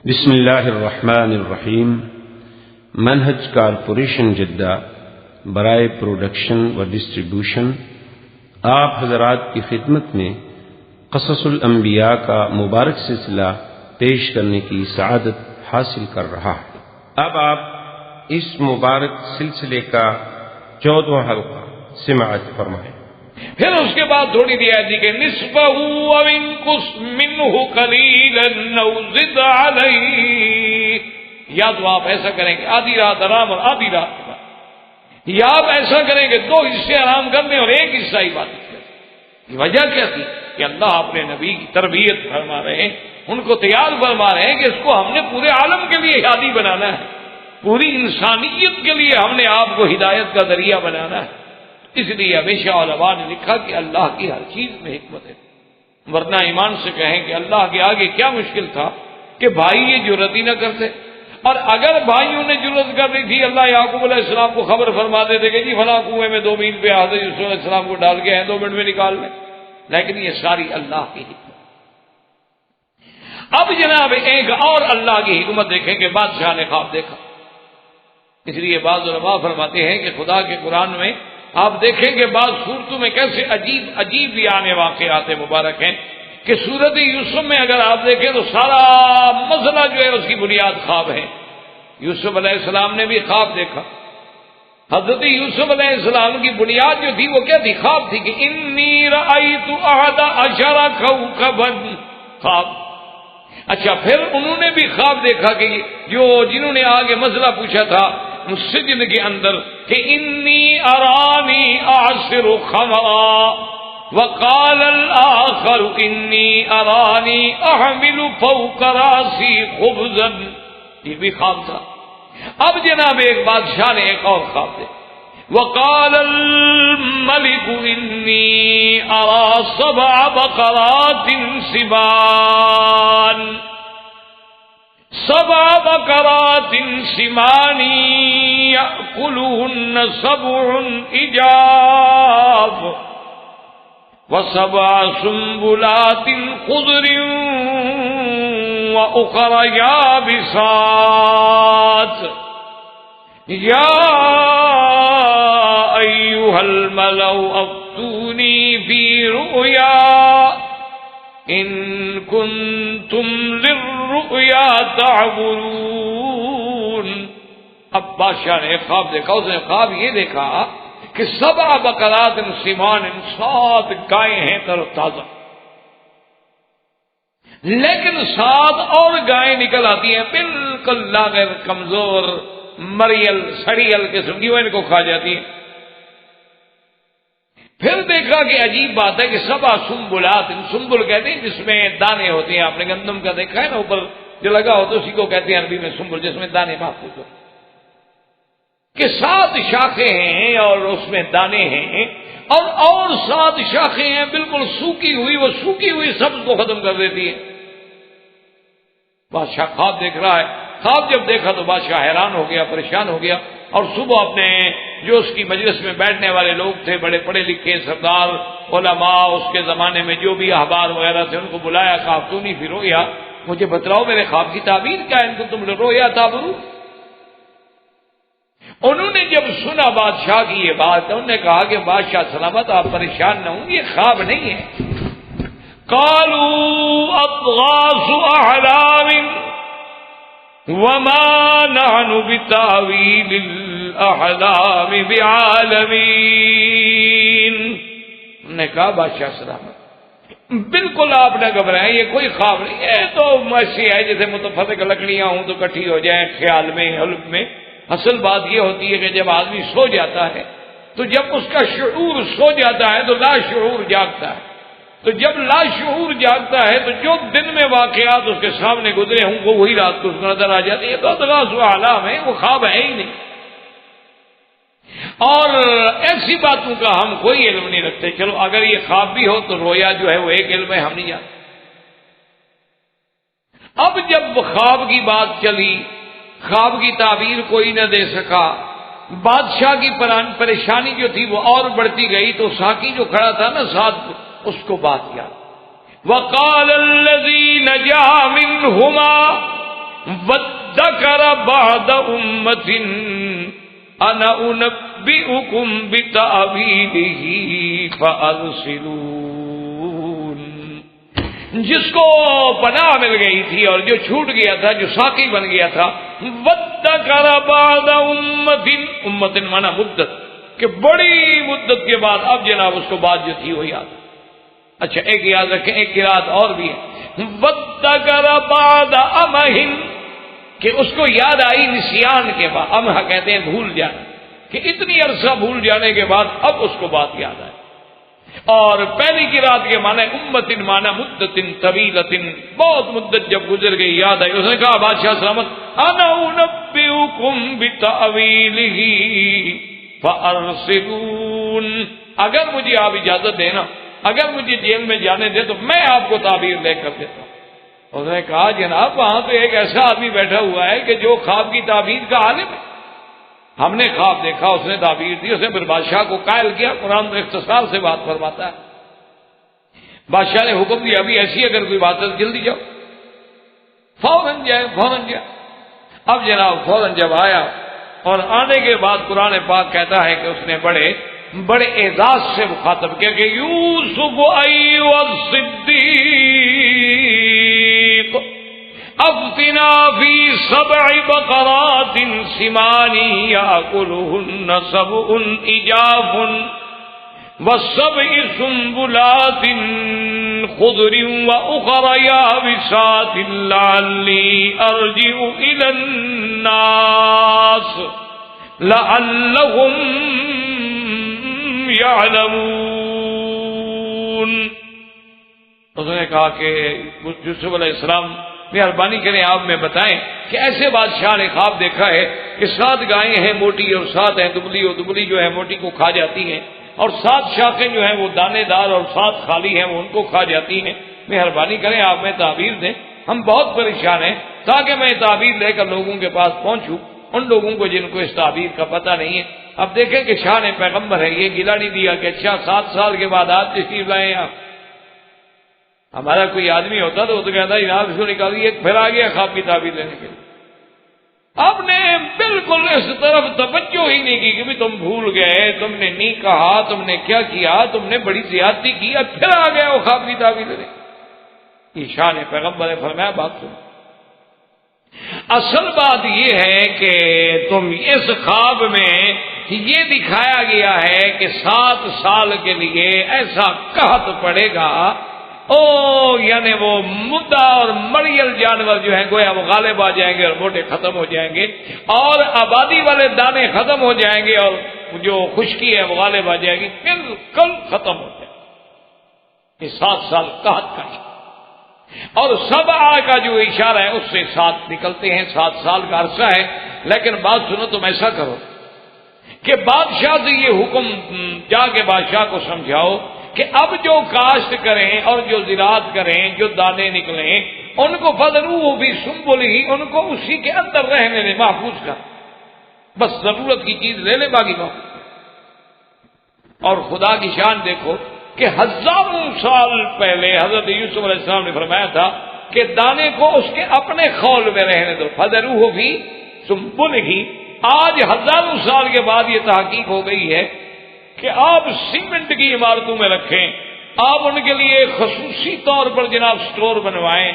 بسم اللہ الرحمن الرحیم۔ منہج کارپوریشن جدہ برائے پروڈکشن و ڈسٹریبیوشن آپ حضرات کی خدمت میں قصص الانبیاء کا مبارک سلسلہ پیش کرنے کی سعادت حاصل کر رہا ہے۔ اب آپ اس مبارک سلسلے کا 14واں حلقہ سماعت فرمائیں۔ پھر اس کے بعد تھوڑی سی آیت کہ نصفہ او انقص منہ قلیلا او زد علیہ، یا تو آپ ایسا کریں کہ آدھی رات آرام اور آدھی رات عبادت، یا آپ ایسا کریں کہ 2 حصے آرام کرنے اور 1 حصہ عبادت کریں۔ وجہ کیا تھی کہ اللہ اپنے نبی کی تربیت فرما رہے ہیں، ان کو تیار فرما رہے ہیں کہ اس کو ہم نے پورے عالم کے لیے ہادی بنانا ہے، پوری انسانیت کے لیے ہم نے آپ کو ہدایت کا ذریعہ بنانا ہے۔ اس لیے ہمیشہ علماء نے لکھا کہ اللہ کی ہر چیز میں حکمت ہے، ورنہ ایمان سے کہیں کہ اللہ کے آگے کیا مشکل تھا کہ بھائی یہ جرات ہی نہ کرتے، اور اگر بھائیوں نے جرات کر دی تھی اللہ یعقوب علیہ السلام کو خبر فرما دیتے کہ جی فلاں کنویں میں 2 میل پہ حضرت یوسف علیہ السلام کو ڈال کے ہیں 2 منٹ میں نکال لیں، لیکن یہ ساری اللہ کی حکمت۔ اب جناب ایک اور اللہ کی حکمت دیکھیں کہ بادشاہ نے خواب دیکھا۔ اس لیے بعض علماء فرماتے ہیں کہ خدا کے قرآن میں آپ دیکھیں کہ بعض صورتوں میں کیسے عجیب عجیب یعنی واقعات مبارک ہیں کہ سورت یوسف میں اگر آپ دیکھیں تو سارا مسئلہ جو ہے اس کی بنیاد خواب ہے۔ یوسف علیہ السلام نے بھی خواب دیکھا۔ حضرت یوسف علیہ السلام کی بنیاد جو تھی وہ کیا تھی؟ خواب تھی کہ انی رأیت 11 کوکبا، خواب۔ اچھا، پھر انہوں نے بھی خواب دیکھا کہ جنہوں نے آگے مسئلہ پوچھا تھا سجن کے اندر کہ انی ارانی اعصر خمرا وقال الاخر انی ارانی احمل فوق راسی خبزا، یہ بھی خواب تھا۔ اب جناب ایک بادشاہ نے ایک اور خواب دیکھا، وقال الملك انی ارى 7 بقرات سمان 7 بقرات سمان يأكلهن 7 عجاف و7 سنبلات خضر وأخر يابسات یا أيها الملأ افتوني في رؤيا ان کنتم للرؤیا تعبرون۔ اب بادشاہ نے ایک خواب دیکھا، اس نے خواب یہ دیکھا کہ 7 بقرات سمان، 7 گائیں ہیں تر و تازہ، لیکن 7 اور گائیں نکل آتی ہیں بالکل لاغر، کمزور، مریل سڑیل قسم کی، وہ ان کو کھا جاتی ہیں۔ پھر دیکھا کہ عجیب بات ہے کہ 7 سنبلات، سنبل کہتے ہیں جس میں دانے ہوتے ہیں، آپ نے گندم کا دیکھا ہے نا اوپر جو لگا ہوتا ہے اسی کو کہتے ہیں عربی میں سنبل، جس میں دانے محفوظ ہوتے ہیں، کہ 7 شاخیں ہیں اور اس میں دانے ہیں، اور 7 شاخیں ہیں بالکل سوکھی ہوئی، وہ سوکھی ہوئی سبز کو ختم کر دیتی ہے۔ بادشاہ خواب دیکھ رہا ہے، خواب جب دیکھا تو بادشاہ حیران ہو گیا، پریشان ہو گیا، اور صبح اپنے جو اس کی مجلس میں بیٹھنے والے لوگ تھے، بڑے پڑھے لکھے سردار علماء اس کے زمانے میں جو بھی احبار وغیرہ تھے، ان کو بلایا، کہا افتونی فی رؤیا، مجھے بتلاؤ میرے خواب کی تعبیر کیا ہے، ان کو تم رؤیا تعبرون۔ انہوں نے جب سنا بادشاہ کی یہ بات، انہوں نے کہا کہ بادشاہ سلامت، آپ پریشان نہ ہوں، یہ خواب نہیں ہے۔ قالوا اضغاث احلام وما نحن بتاویل الاحلام بعالمین۔ انہوں نے کہا بادشاہ سلامت، بالکل آپ نہ گھبرائیں، یہ کوئی خواب نہیں، یہ تو ایسی ہے جیسے متفرق لکڑیاں ہوں تو کٹھی ہو جائیں خیال میں، حلم میں۔ اصل بات یہ ہوتی ہے کہ جب آدمی سو جاتا ہے تو جب اس کا شعور سو جاتا ہے تو لا شعور جاگتا ہے، تو جب لا شعور جاگتا ہے تو جو دن میں واقعات اس کے سامنے گزرے ہوں وہ وہی رات کو اس کو نظر آ جاتی ہے، تو اضغاث احلام ہے، وہ خواب ہے ہی نہیں۔ اور ایسی باتوں کا ہم کوئی علم نہیں رکھتے، چلو اگر یہ خواب بھی ہو تو رویا جو ہے وہ ایک علم ہے، ہم نہیں جانتے۔ اب جب خواب کی بات چلی، خواب کی تعبیر کوئی نہ دے سکا، بادشاہ کی پریشانی جو تھی وہ اور بڑھتی گئی، تو ساقی جو کھڑا تھا نا ساتھ، اس کو بات یاد، وقال الذي نجا منهما وَادَّكَرَ بَعْدَ أُمَّةٍ أَنَا أُنَبِّئُكُم بِتَأْوِيلِهِ فَأَرْسِلُونِ۔ جس کو پناہ مل گئی تھی اور جو چھوٹ گیا تھا، جو ساقی بن گیا تھا، وَادَّكَرَ بَعْدَ أُمَّةٍ، امت مانا مدت، کہ بڑی مدت کے بعد اب جناب اس کو بات جو تھی وہ یاد۔ اچھا ایک یاد رکھیں، ایک قرات اور بھی ہے، وَادَّكَرَ بَعْدَ أَمَهٍ، کہ اس کو یاد آئی نسیان کے بعد، امہ کہتے ہیں بھول جانا، کہ اتنی عرصہ بھول جانے کے بعد اب اس کو بات یاد آئی۔ اور پہلی قرات کے معنی امت معنی مدت طویلۃ، بہت مدت جب گزر گئی یاد آئی، اس نے کہا بادشاہ سلامت انا انبئکم بتأویلہ فارسلون، اگر مجھے آپ اجازت دینا، اگر مجھے جیل میں جانے دے تو میں آپ کو تعبیر لے کر دیتا ہوں۔ اس نے کہا جناب وہاں تو ایک ایسا آدمی بیٹھا ہوا ہے کہ جو خواب کی تعبیر کا عالم ہے، ہم نے خواب دیکھا، اس نے تعبیر دی، اس نے پھر بادشاہ کو قائل کیا۔ قرآن تو اختصار سے بات فرماتا ہے، بادشاہ نے حکم دیا ابھی ایسی اگر کوئی بات ہے تو جلدی جاؤ، فوراً جائے فوراً جائے۔ اب جناب فوراً جب آیا اور آنے کے بعد قرآن پاک کہتا ہے کہ اس نے بڑے اعزاز سے مخاطب کیا کہ یوسف ایھا الصدیق افتنا فی 7 بقرات سمان یاکلہن 7 عجاف و7 سنبلات خضر واخر یابسات لعلی ارجع الی الناس لعلہم یعلمون۔ اس نے کہا کہ یوسف علیہ السلام مہربانی کریں آپ میں بتائیں کہ ایسے بادشاہ نے خواب دیکھا ہے کہ 7 گائیں ہیں موٹی اور 7 ہیں دبلی، اور دبلی جو ہے موٹی کو کھا جاتی ہیں، اور 7 شاخیں جو ہیں وہ دانے دار اور 7 خالی ہیں وہ ان کو کھا جاتی ہیں، مہربانی کریں آپ میں تعبیر دیں، ہم بہت پریشان ہیں، تاکہ میں تعبیر لے کر لوگوں کے پاس پہنچوں، ان لوگوں کو جن کو اس تعبیر کا پتہ نہیں ہے۔ اب دیکھیں کہ شاہ نے پیغمبر ہے یہ گلا نہیں دیا کہ اچھا 7 سال کے بعد آپ تشریف لائیں یہاں۔ ہمارا کوئی آدمی ہوتا تو وہ تو کہتا جناب اس کو نکالیے، پھر آ گیا خواب کی تعبیر لینے کے لیے۔ آپ نے بالکل اس طرف توجہ ہی نہیں کی کہ بھی تم بھول گئے، تم نے نہیں کہا، تم نے کیا کیا، تم نے بڑی زیادتی کی، اب پھر آ گیا وہ خواب کی تعبیر لینے۔ یہ شاہ نے پیغمبر نے فرمایا بات سنو، اصل بات یہ ہے کہ تم اس خواب میں یہ دکھایا گیا ہے کہ 7 سال کے لیے ایسا قحط پڑے گا، یعنی وہ مدعا اور مریل جانور جو ہیں گویا وہ غالب آ جائیں گے اور موٹے ختم ہو جائیں گے، اور آبادی والے دانے ختم ہو جائیں گے، اور جو خشکی ہے وہ غالب آ جائے گی، بالکل ختم ہو جائے گی۔ یہ 7 سال قحط کا ہے، اور 7 کا جو اشارہ ہے اس سے 7 نکلتے ہیں، 7 سال کا عرصہ ہے۔ لیکن بات سنو، تم ایسا کرو کہ بادشاہ سے یہ حکم جا کے بادشاہ کو سمجھاؤ کہ اب جو کاشت کریں اور جو زراعت کریں، جو دانے نکلیں، ان کو فَذَرُوهُ فِي سُنبُلِهِ، ان کو اسی کے اندر رہنے دیں، محفوظ کر، بس ضرورت کی چیز لے لیں، باقی محفوظ۔ اور خدا کی شان دیکھو کہ ہزاروں سال پہلے حضرت یوسف علیہ السلام نے فرمایا تھا کہ دانے کو اس کے اپنے خول میں رہنے دو، فَذَرُوهُ فِي سُنبُلِهِ۔ آج ہزاروں سال کے بعد یہ تحقیق ہو گئی ہے کہ آپ سیمنٹ کی عمارتوں میں رکھیں، آپ ان کے لیے خصوصی طور پر جناب سٹور بنوائیں،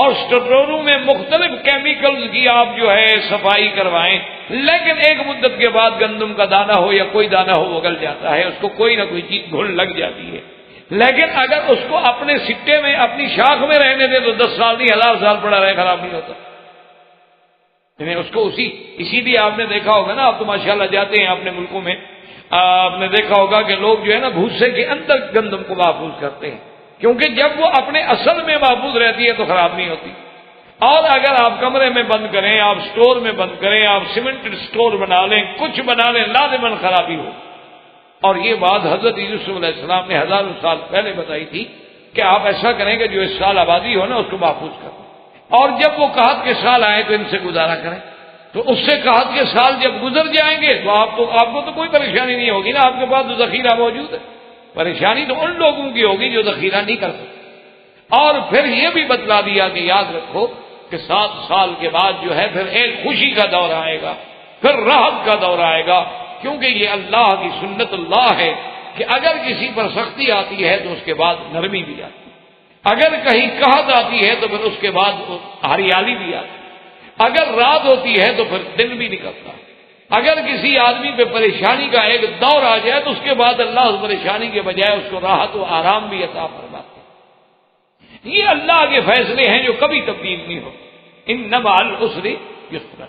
اور سٹوروں میں مختلف کیمیکلز کی آپ جو ہے صفائی کروائیں، لیکن ایک مدت کے بعد گندم کا دانہ ہو یا کوئی دانہ ہو وہ گل جاتا ہے، اس کو کوئی نہ کوئی چیز گھل لگ جاتی ہے۔ لیکن اگر اس کو اپنے سٹے میں، اپنی شاخ میں رہنے دیں تو 10 سال نہیں 1000 سال پڑا رہے، خراب نہیں ہوتا۔ اس کو اسی لیے آپ نے دیکھا ہوگا نا، آپ تو ماشاءاللہ جاتے ہیں اپنے ملکوں میں، آپ نے دیکھا ہوگا کہ لوگ جو ہے نا بھوسے کے اندر گندم کو محفوظ کرتے ہیں، کیونکہ جب وہ اپنے اصل میں محفوظ رہتی ہے تو خراب نہیں ہوتی۔ اور اگر آپ کمرے میں بند کریں، آپ سٹور میں بند کریں، آپ سیمنٹڈ سٹور بنا لیں، کچھ بنا لیں، لازماً خرابی ہو۔ اور یہ بات حضرت یوسف علیہ السلام نے ہزاروں سال پہلے بتائی تھی کہ آپ ایسا کریں کہ جو اس سال آبادی ہو نا اس کو محفوظ کریں، اور جب وہ قحط کے سال آئے تو ان سے گزارا کریں۔ تو اس سے قحط کے سال جب گزر جائیں گے تو آپ کو تو کوئی پریشانی نہیں ہوگی نا، آپ کے پاس تو ذخیرہ موجود ہے۔ پریشانی تو ان لوگوں کی ہوگی جو ذخیرہ نہیں کر سکتے۔ اور پھر یہ بھی بتلا دیا کہ یاد رکھو کہ 7 سال کے بعد جو ہے پھر ایک خوشی کا دور آئے گا، پھر راحت کا دور آئے گا، کیونکہ یہ اللہ کی سنت اللہ ہے کہ اگر کسی پر سختی آتی ہے تو اس کے بعد نرمی بھی آتی ہے، اگر کہیں قحط آتی ہے تو پھر اس کے بعد ہریالی بھی آتی ہے، اگر رات ہوتی ہے تو پھر دن بھی نکلتا ہے، اگر کسی آدمی پہ پریشانی کا ایک دور آ جائے تو اس کے بعد اللہ اس پریشانی کے بجائے اس کو راحت و آرام بھی عطا فرماتے ہیں۔ یہ اللہ کے فیصلے ہیں جو کبھی تبدیل نہیں ہوتے۔ ان مع العسر یسرا،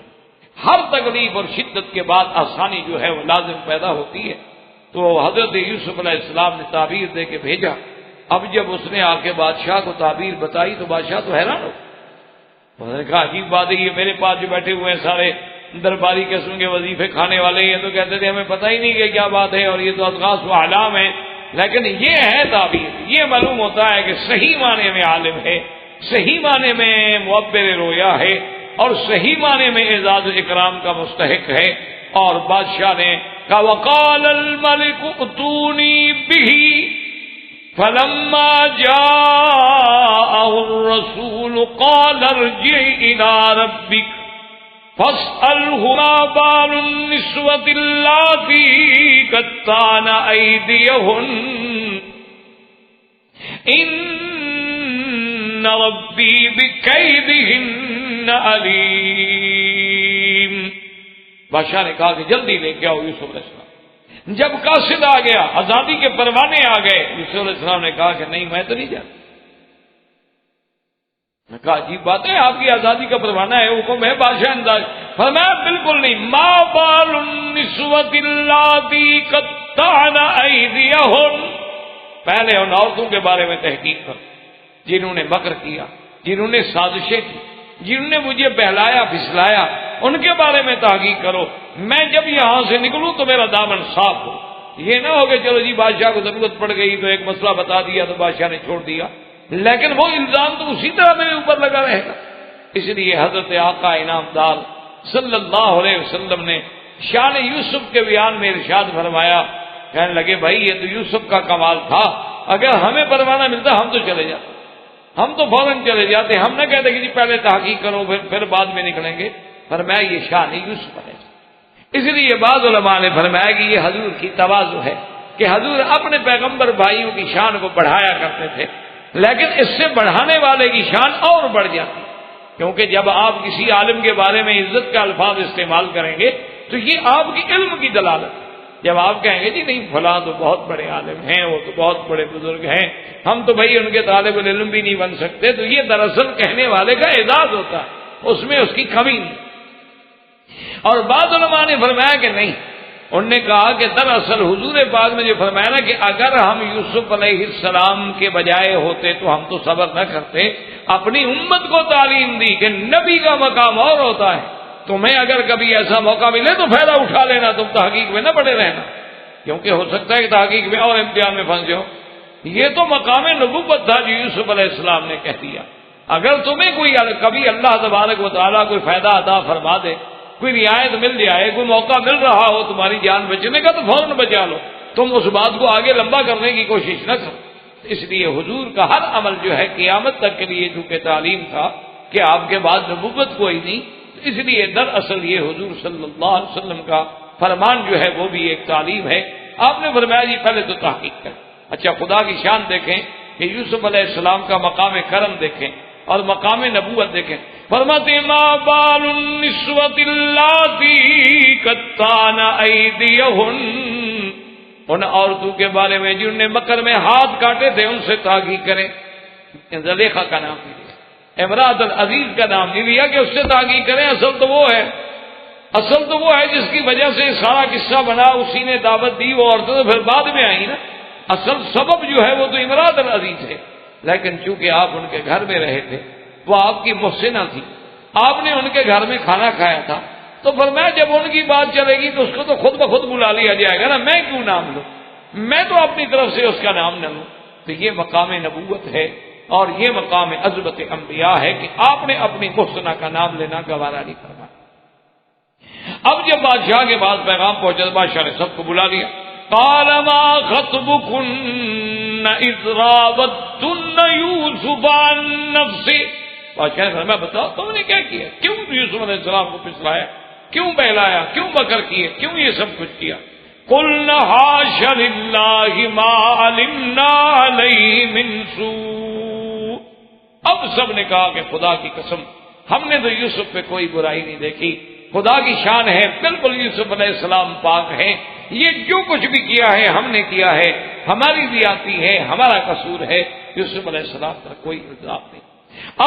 ہر تکلیف اور شدت کے بعد آسانی جو ہے وہ لازم پیدا ہوتی ہے۔ تو حضرت یوسف علیہ السلام نے تعبیر دے کے بھیجا۔ اب جب اس نے آ کے بادشاہ کو تعبیر بتائی تو بادشاہ تو حیران ہو، انہوں نے کہا عجیب بات ہے، یہ میرے پاس جو بیٹھے ہوئے ہیں سارے درباری قسم کے وظیفے کھانے والے، یہ تو کہتے تھے ہمیں پتہ ہی نہیں کہ کیا بات ہے، اور یہ تو اذغاث و احلام ہے، لیکن یہ ہے تعبیر۔ یہ معلوم ہوتا ہے کہ صحیح معنی میں عالم ہے، صحیح معنی میں معبر رویا ہے، اور صحیح معنی میں اعزاز و اکرام کا مستحق ہے۔ اور بادشاہ نے کہا وقال الملک اتونی بہ فلما جاءه الرسول قال ارجع الى ربك فاسأله ما بال النسوة اللاتي قطعن أيديهن إن ربي بكيدهن عليم۔ بادشاہ نے کہا کہ جلدی لے کے آؤ یوسف علیہ السلام۔ جب قاصد آ گیا، آزادی کے پروانے آ گئے، یوسف علیہ السلام نے کہا کہ نہیں میں تو نہیں جاتا۔ میں کہا عجیب بات ہے، آپ کی آزادی کا پروانہ ہے، حکم ہے، بادشاہ انداز۔ فرمایا بالکل نہیں، ما بال النسوة اللاتي قطعن أيديهن، پہلے ان عورتوں کے بارے میں تحقیق کر جنہوں نے مکر کیا، جنہوں نے سازشیں کی، جنہوں نے مجھے بہلایا پھسلایا، ان کے بارے میں تحقیق کرو۔ میں جب یہاں سے نکلوں تو میرا دامن صاف ہو، یہ نہ ہو کہ چلو جی بادشاہ کو ضرورت پڑ گئی تو ایک مسئلہ بتا دیا تو بادشاہ نے چھوڑ دیا، لیکن وہ الزام تو اسی طرح میرے اوپر لگا رہے گا۔ اس لیے حضرت آقا انعام دار صلی اللہ علیہ وسلم نے شان یوسف کے بیان میں ارشاد فرمایا، کہنے لگے بھائی یہ تو یوسف کا کمال تھا، اگر ہمیں پروانہ ملتا ہم تو چلے جاتے، ہم تو فوراً چلے جاتے، ہم نہ کہتے کہ جی پہلے تحقیق کرو پھر بعد میں نکلیں گے۔ فرمایا یہ شان یوسف ہے۔ اس لیے بعض علماء نے فرمایا کہ یہ حضور کی تواضع ہے کہ حضور اپنے پیغمبر بھائیوں کی شان کو بڑھایا کرتے تھے، لیکن اس سے بڑھانے والے کی شان اور بڑھ جاتی، کیونکہ جب آپ کسی عالم کے بارے میں عزت کا الفاظ استعمال کریں گے تو یہ آپ کی علم کی دلالت۔ جب آپ کہیں گے جی نہیں فلاں تو بہت بڑے عالم ہیں، وہ تو بہت بڑے بزرگ ہیں، ہم تو بھائی ان کے طالب العلم بھی نہیں بن سکتے، تو یہ دراصل کہنے والے کا اعزاز ہوتا ہے، اس میں اس کی کمی نہیں۔ اور بعض علماء نے فرمایا کہ نہیں، انہوں نے کہا کہ دراصل حضور پاک نے جو فرمایا نا کہ اگر ہم یوسف علیہ السلام کے بجائے ہوتے تو ہم تو صبر نہ کرتے، اپنی امت کو تعلیم دی کہ نبی کا مقام اور ہوتا ہے، تمہیں اگر کبھی ایسا موقع ملے تو فائدہ اٹھا لینا، تم تحقیق میں نہ پڑے رہنا، کیونکہ ہو سکتا ہے کہ تحقیق میں اور امتحان میں پھنس جاؤ۔ یہ تو مقام نبوت تھا جو یوسف علیہ السلام نے کہہ دیا، اگر تمہیں کوئی کبھی اللہ تبارک و تعالیٰ کوئی فائدہ عطا فرما دے، کوئی رعایت مل جائے، کوئی موقع مل رہا ہو تمہاری جان بچنے کا تو فوراً بچا لو، تم اس بات کو آگے لمبا کرنے کی کوشش نہ کرو۔ اس لیے حضور کا ہر عمل جو ہے قیامت تک کے لیے چونکہ تعلیم تھا کہ آپ کے بعد نبوت کوئی نہیں، اس لیے دراصل یہ حضور صلی اللہ علیہ وسلم کا فرمان جو ہے وہ بھی ایک تعلیم ہے۔ آپ نے فرمایا جی پہلے تو تحقیق کریں۔ اچھا خدا کی شان دیکھیں کہ یوسف علیہ السلام کا مقام کرم دیکھیں اور مقام نبوت دیکھیں۔ فرماتے ما بال النسوة اللاتي قطعن أيديهن، ان عورتوں کے بارے میں جنہوں نے مکر میں ہاتھ کاٹے تھے ان سے تحقیق کریں۔ زلیخا کا نام نہیں لیا، امراۃ العزیز کا نام نہیں لیا کہ اس سے تحقیق کریں، اصل تو وہ ہے جس کی وجہ سے سارا قصہ بنا، اسی نے دعوت دی، وہ عورتیں تو پھر بعد میں آئی نا، اصل سبب جو ہے وہ تو امراۃ العزیز ہے، لیکن چونکہ آپ ان کے گھر میں رہے تھے، وہ آپ کی محسنہ تھی، آپ نے ان کے گھر میں کھانا کھایا تھا، تو فرمایا جب ان کی بات چلے گی تو اس کو تو خود بخود بلا لیا جائے گا نا، میں کیوں نام لوں، میں تو اپنی طرف سے اس کا نام نہ لوں۔ تو یہ مقام نبوت ہے اور یہ مقام عظمت انبیاء ہے کہ آپ نے اپنی محسنہ کا نام لینا گوارا نہیں فرمایا۔ اب جب بادشاہ کے پاس پیغام پہنچا تو بادشاہ نے سب کو بلا لیا۔ قال ما خطبكن إذ راودتن يوسف عن نفسه بادشاہ نے فرمایا بتاؤ تم نے کیا کیا، کیوں یوسف علیہ السلام کو پھسلایا، کیوں بہلایا، کیوں مکر کیے، کیوں یہ سب کچھ کیا؟ قُلْنَا حَاشَ لِلَّهِ مَا عَلِمْنَا عَلَيْهِ مِنْ سُوءٍ۔ اب سب نے کہا کہ خدا کی قسم ہم نے تو یوسف پہ کوئی برائی نہیں دیکھی، خدا کی شان ہے، بالکل یوسف علیہ السلام پاک ہیں، یہ جو کچھ بھی کیا ہے ہم نے کیا ہے، ہماری زیادتی ہے، ہمارا قصور ہے، یوسف علیہ السلام کا کوئی الزام نہیں۔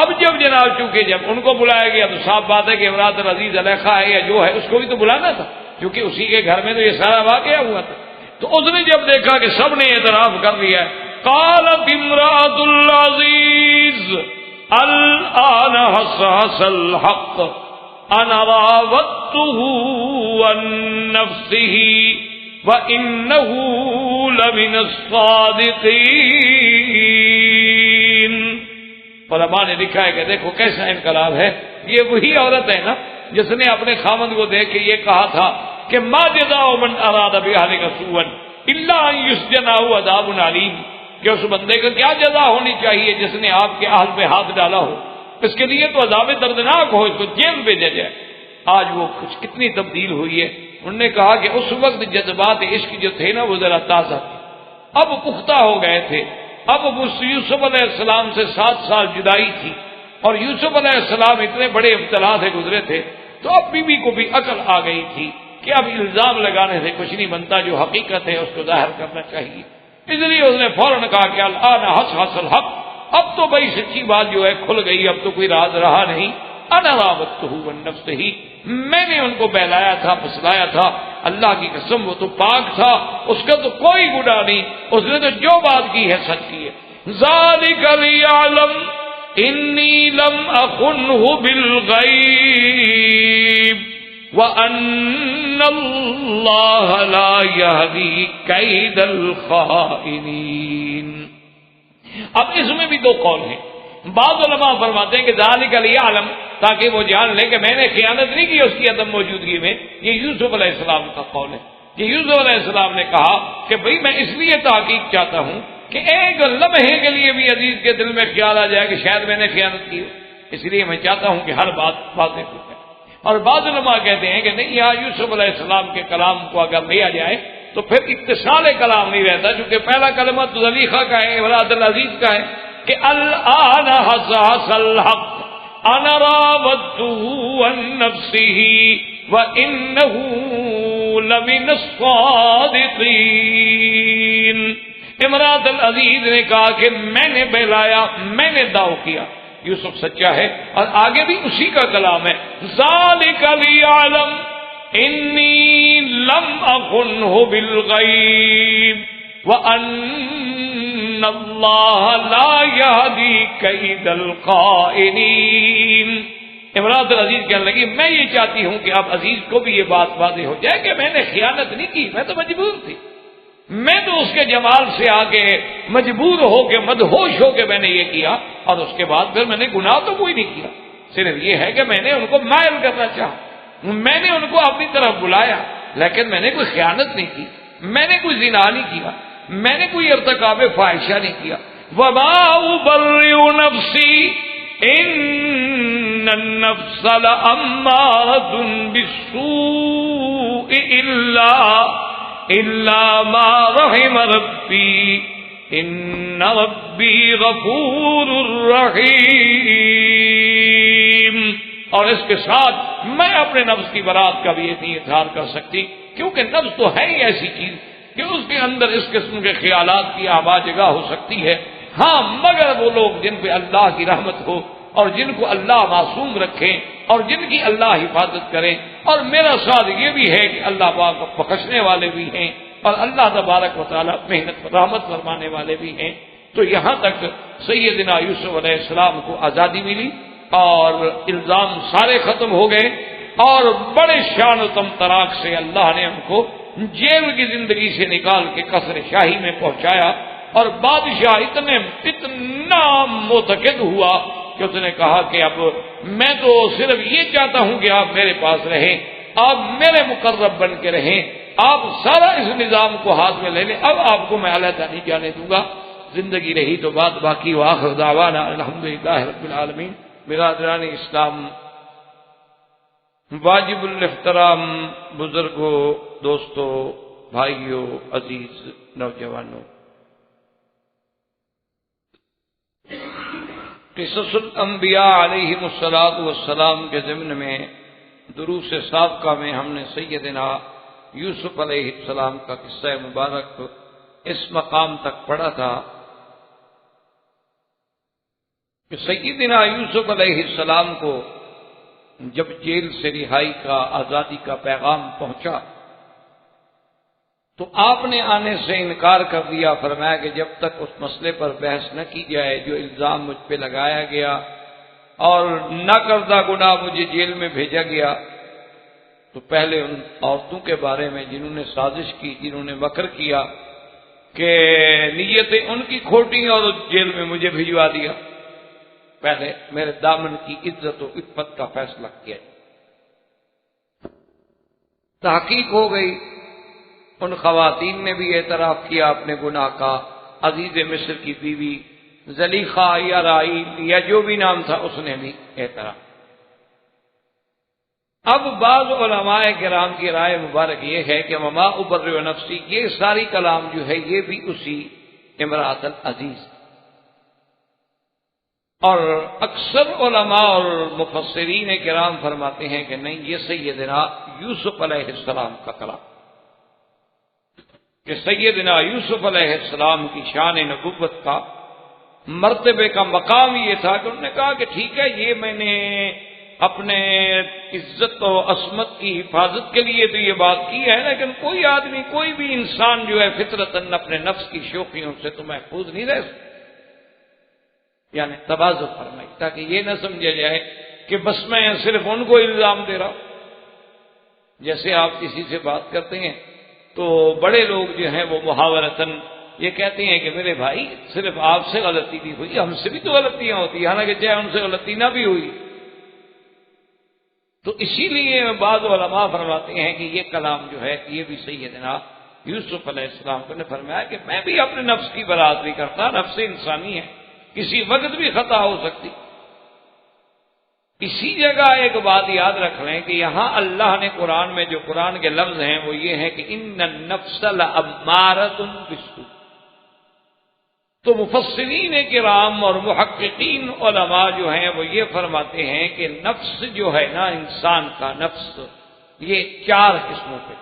اب جب جناب چونکہ جب ان کو بلایا گیا تو صاف بات ہے کہ امراۃ العزیز علیخا ہے یا جو ہے اس کو بھی تو بلانا تھا، کیونکہ اسی کے گھر میں تو یہ سارا واقعہ ہوا تھا۔ تو اس نے جب دیکھا کہ سب نے اعتراف کر لیا ہے، قالت امراۃ العزیز الآن حصحص الحق انا راودته عن نفسه وانه لمن الصادقین۔ علماء نے لکھا ہے کہ دیکھو کیسا انقلاب ہے، یہ وہی عورت ہے نا جس نے اپنے خاوند کو دیکھ کے یہ کہا تھا کہ ما جزاء من اراد باہلک سوءا الا ان یسجن او عذاب علیم، کہ اس بندے کو کیا جزا ہونی چاہیے جس نے آپ کے اہل پہ ہاتھ ڈالا ہو، اس کے لیے تو عذاب دردناک ہو، اس کو جیل بھیجا جائے۔ آج وہ کتنی تبدیل ہوئی ہے۔ انہوں نے کہا کہ اس وقت جذبات عشق جو تھے نا وہ ذرا تازہ تھے، اب پختہ ہو گئے تھے، اب یوسف علیہ السلام سے 7 سال جدائی تھی اور یوسف علیہ السلام اتنے بڑے ابتلا سے گزرے تھے، تو اب بیوی کو بھی عقل آ گئی تھی کہ اب الزام لگانے سے کچھ نہیں بنتا، جو حقیقت ہے اس کو ظاہر کرنا چاہیے۔ اس لیے اس نے فوراً کہا کہ الآن حصحص الحق، اب تو بھائی سچی بات جو ہے کھل گئی، اب تو کوئی راز رہا نہیں۔ انا راودته عن نفسه، میں نے ان کو بہلایا تھا، پھسلایا تھا، اللہ کی قسم وہ تو پاک تھا، اس کا تو کوئی گناہ نہیں، اس نے تو جو بات کی ہے سچ کی ہے۔ ذالک لیعلم انی لم اخنہ بالغیب وان اللہ لا یہدی کید الخائنین۔ اب اس میں بھی 2 قول ہیں۔ بعض علماء فرماتے ہیں کہ ذالک لیعلم، تاکہ وہ جان لے کہ میں نے خیانت نہیں کی اس کی عدم موجودگی میں، یہ یوسف علیہ السلام کا قول ہے۔ کہ یوسف علیہ السلام نے کہا کہ بھئی میں اس لیے تحقیق چاہتا ہوں کہ ایک لمحے کے لیے بھی عزیز کے دل میں خیال آ جائے کہ شاید میں نے خیانت کی ہو، اس لیے میں چاہتا ہوں کہ ہر بات واضح ہو جائے۔ اور بعض علماء کہتے ہیں کہ نہیں، یہاں یوسف علیہ السلام کے کلام کو اگر لیا جائے تو پھر اتصال کلام نہیں رہتا، چونکہ پہلا کلمہ تو زلیخا کا ہے، امراۃ العزیز کا ہے کہ الآن حصحص الحق انا راودته عن نفسه وانه لمن الصادقین۔ امراۃ العزیز نے کہا کہ میں نے بہلایا، میں نے داؤ کیا، یوسف سچا ہے، اور آگے بھی اسی کا کلام ہے، ذالک لیعلم انی لم اخنہ بالغیب وان اللہ لا یہدی کید الخائنین۔ امراۃ العزیز کہنے لگی میں یہ چاہتی ہوں کہ اب عزیز کو بھی یہ بات واضح ہو جائے کہ میں نے خیانت نہیں کی، میں تو مجبور تھی، میں تو اس کے جمال سے آگے مجبور ہو کے مدہوش ہو کے میں نے یہ کیا، اور اس کے بعد پھر میں نے گناہ تو کوئی نہیں کیا، صرف یہ ہے کہ میں نے ان کو مائل کرنا چاہا، میں نے ان کو اپنی طرف بلایا، لیکن میں نے کوئی خیانت نہیں کی، میں نے کوئی زنا نہیں کیا، میں نے کوئی ارتکاب فاحشہ نہیں کیا۔ وما ابرئ نفسی ان النفس لامارۃ بالسوء الا ما رحم ربی ان ربی غفور رحیم۔ اور اس کے ساتھ میں اپنے نفس کی برات کا بھی نہیں اظہار کر سکتی، کیونکہ نفس تو ہے ہی ایسی چیز کہ اس کے اندر اس قسم کے خیالات کی آبا جگہ ہو سکتی ہے۔ ہاں، مگر وہ لوگ جن پہ اللہ کی رحمت ہو اور جن کو اللہ معصوم رکھے اور جن کی اللہ حفاظت کرے، اور میرا ساتھ یہ بھی ہے کہ اللہ پاک بخشنے والے بھی ہیں اور اللہ تبارک و تعالی محنت رحمت فرمانے والے بھی ہیں۔ تو یہاں تک سیدنا یوسف علیہ السلام کو آزادی ملی اور الزام سارے ختم ہو گئے، اور بڑے شان و طمطراق سے اللہ نے ہم کو جیل کی زندگی سے نکال کے قصر شاہی میں پہنچایا، اور بادشاہ اتنا متقد ہوا کہ اس نے کہا کہ اب میں تو صرف یہ چاہتا ہوں کہ آپ میرے پاس رہیں، آپ میرے مقرب بن کے رہیں، آپ سارا اس نظام کو ہاتھ میں لے لیں، اب آپ کو میں علیحدہ نہیں جانے دوں گا۔ زندگی رہی تو بات باقی، وآخر دعوانا الحمدللہ رب العالمین۔ برادران اسلام، واجب الاحترام بزرگوں، دوستوں، بھائیوں، عزیز نوجوانوں، قصص الانبیاء علیہم الصلاۃ والسلام کے ضمن میں دروس سابقہ میں ہم نے سیدنا یوسف علیہ السلام کا قصہ مبارک اس مقام تک پڑھا تھا کہ سیدنا یوسف علیہ السلام کو جب جیل سے رہائی کا، آزادی کا پیغام پہنچا تو آپ نے آنے سے انکار کر دیا، فرمایا کہ جب تک اس مسئلے پر بحث نہ کی جائے جو الزام مجھ پہ لگایا گیا اور نہ کردہ گناہ مجھے جیل میں بھیجا گیا، تو پہلے ان عورتوں کے بارے میں جنہوں نے سازش کی، جنہوں نے مکر کیا کہ نیتیں ان کی کھوٹی اور جیل میں مجھے بھجوا دیا، پہلے میرے دامن کی عزت و عفت کا فیصلہ کیا۔ تحقیق ہو گئی، ان خواتین نے بھی اعتراف کیا اپنے گناہ کا، عزیز مصر کی بیوی زلیخا یا رائل یا جو بھی نام تھا اس نے بھی اعتراف۔ اب بعض علماء کرام کی رائے مبارک یہ ہے کہ وما ابرئ نفسی، یہ ساری کلام جو ہے یہ بھی اسی امرأۃ العزیز، اور اکثر علماء اور مفسرین کرام فرماتے ہیں کہ نہیں، یہ سیدنا یوسف علیہ السلام کا کلام، کہ سیدنا یوسف علیہ السلام کی شان نبوت کا، مرتبے کا مقام یہ تھا کہ انہوں نے کہا کہ ٹھیک ہے، یہ میں نے اپنے عزت و عصمت کی حفاظت کے لیے تو یہ بات کی ہے، لیکن کوئی آدمی، کوئی بھی انسان جو ہے فطرتاً اپنے نفس کی شوخیوں سے تو محفوظ نہیں رہ سکتا، یعنی تواضع فرمائی تاکہ یہ نہ سمجھا جائے کہ بس میں صرف ان کو الزام دے رہا ہوں۔ جیسے آپ کسی سے بات کرتے ہیں تو بڑے لوگ جو ہیں وہ محاورتاً یہ کہتے ہیں کہ میرے بھائی صرف آپ سے غلطی نہیں ہوئی، ہم سے بھی تو غلطیاں ہوتی ہیں، حالانکہ چاہے ان سے غلطی نہ بھی ہوئی۔ تو اسی لیے بعض علماء فرماتے ہیں کہ یہ کلام جو ہے یہ بھی سیدنا یوسف علیہ السلام کو نے فرمایا کہ میں بھی اپنے نفس کی برادری کرتا، نفس انسانی ہے، کسی وقت بھی خطا ہو سکتی۔ اسی جگہ ایک بات یاد رکھ لیں کہ یہاں اللہ نے قرآن میں جو قرآن کے لفظ ہیں وہ یہ ہے کہ ان النفس لامارۃ بالسوء، تو مفسرین کرام اور محققین علماء جو ہیں وہ یہ فرماتے ہیں کہ نفس جو ہے نا، انسان کا نفس، یہ 4 قسموں پہ،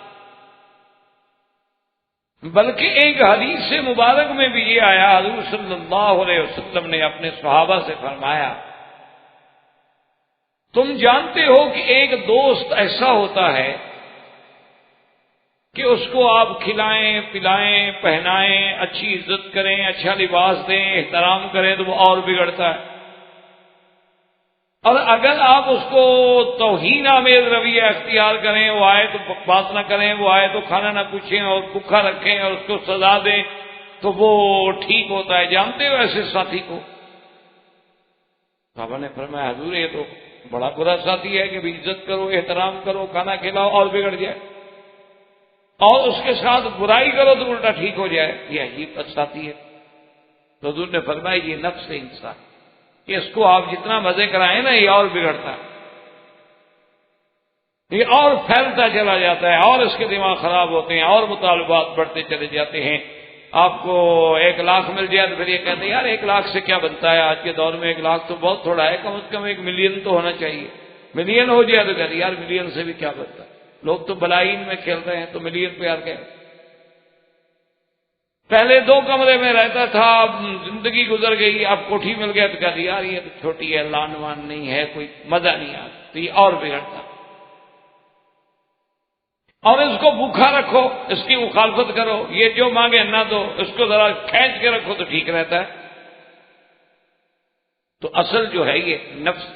بلکہ ایک حدیث مبارک میں بھی یہ آیا، حضور صلی اللہ علیہ وسلم نے اپنے صحابہ سے فرمایا تم جانتے ہو کہ ایک دوست ایسا ہوتا ہے کہ اس کو آپ کھلائیں، پلائیں، پہنائیں، اچھی عزت کریں، اچھا لباس دیں، احترام کریں تو وہ اور بگڑتا ہے، اور اگر آپ اس کو توہین آمیز رویہ اختیار کریں، وہ آئے تو بات نہ کریں، وہ آئے تو کھانا نہ پوچھیں اور بھوکا رکھیں اور اس کو سزا دیں تو وہ ٹھیک ہوتا ہے۔ جانتے ہو ایسے ساتھی کو؟ صحابہ نے فرمایا حضور یہ تو بڑا برا ساتھی ہے کہ بھی عزت کرو، احترام کرو، کھانا کھلاؤ اور بگڑ جائے، اور اس کے ساتھ برائی کرو تو الٹا ٹھیک ہو جائے، یہ عجیب ساتھی ہے۔ تو حضور نے فرمایا یہ نفس انسان، کہ اس کو آپ جتنا مزے کرائیں نا یہ اور بگڑتا ہے، یہ اور پھیلتا چلا جاتا ہے، اور اس کے دماغ خراب ہوتے ہیں، اور مطالبات بڑھتے چلے جاتے ہیں۔ آپ کو 1 لاکھ مل جائے تو پھر یہ کہتے ہیں یار 1 لاکھ سے کیا بنتا ہے، آج کے دور میں 1 لاکھ تو بہت تھوڑا ہے، کم از کم 1 ملین تو ہونا چاہیے، ملین ہو جائے تو کہتے ہیں یار ملین سے بھی کیا بنتا ہے، لوگ تو بلائین میں کھیل رہے ہیں تو ملین پہ یار کیا۔ پہلے 2 کمرے میں رہتا تھا، اب زندگی گزر گئی، اب کوٹھی مل گیا تو کہتے یار یہ تو چھوٹی ہے، لان وان نہیں ہے، کوئی مزہ نہیں آتا، تو یہ اور بگڑتا۔ اور اس کو بھوکا رکھو، اس کی مخالفت کرو، یہ جو مانگے نہ دو، اس کو ذرا کھینچ کے رکھو تو ٹھیک رہتا ہے۔ تو اصل جو ہے یہ نفس۔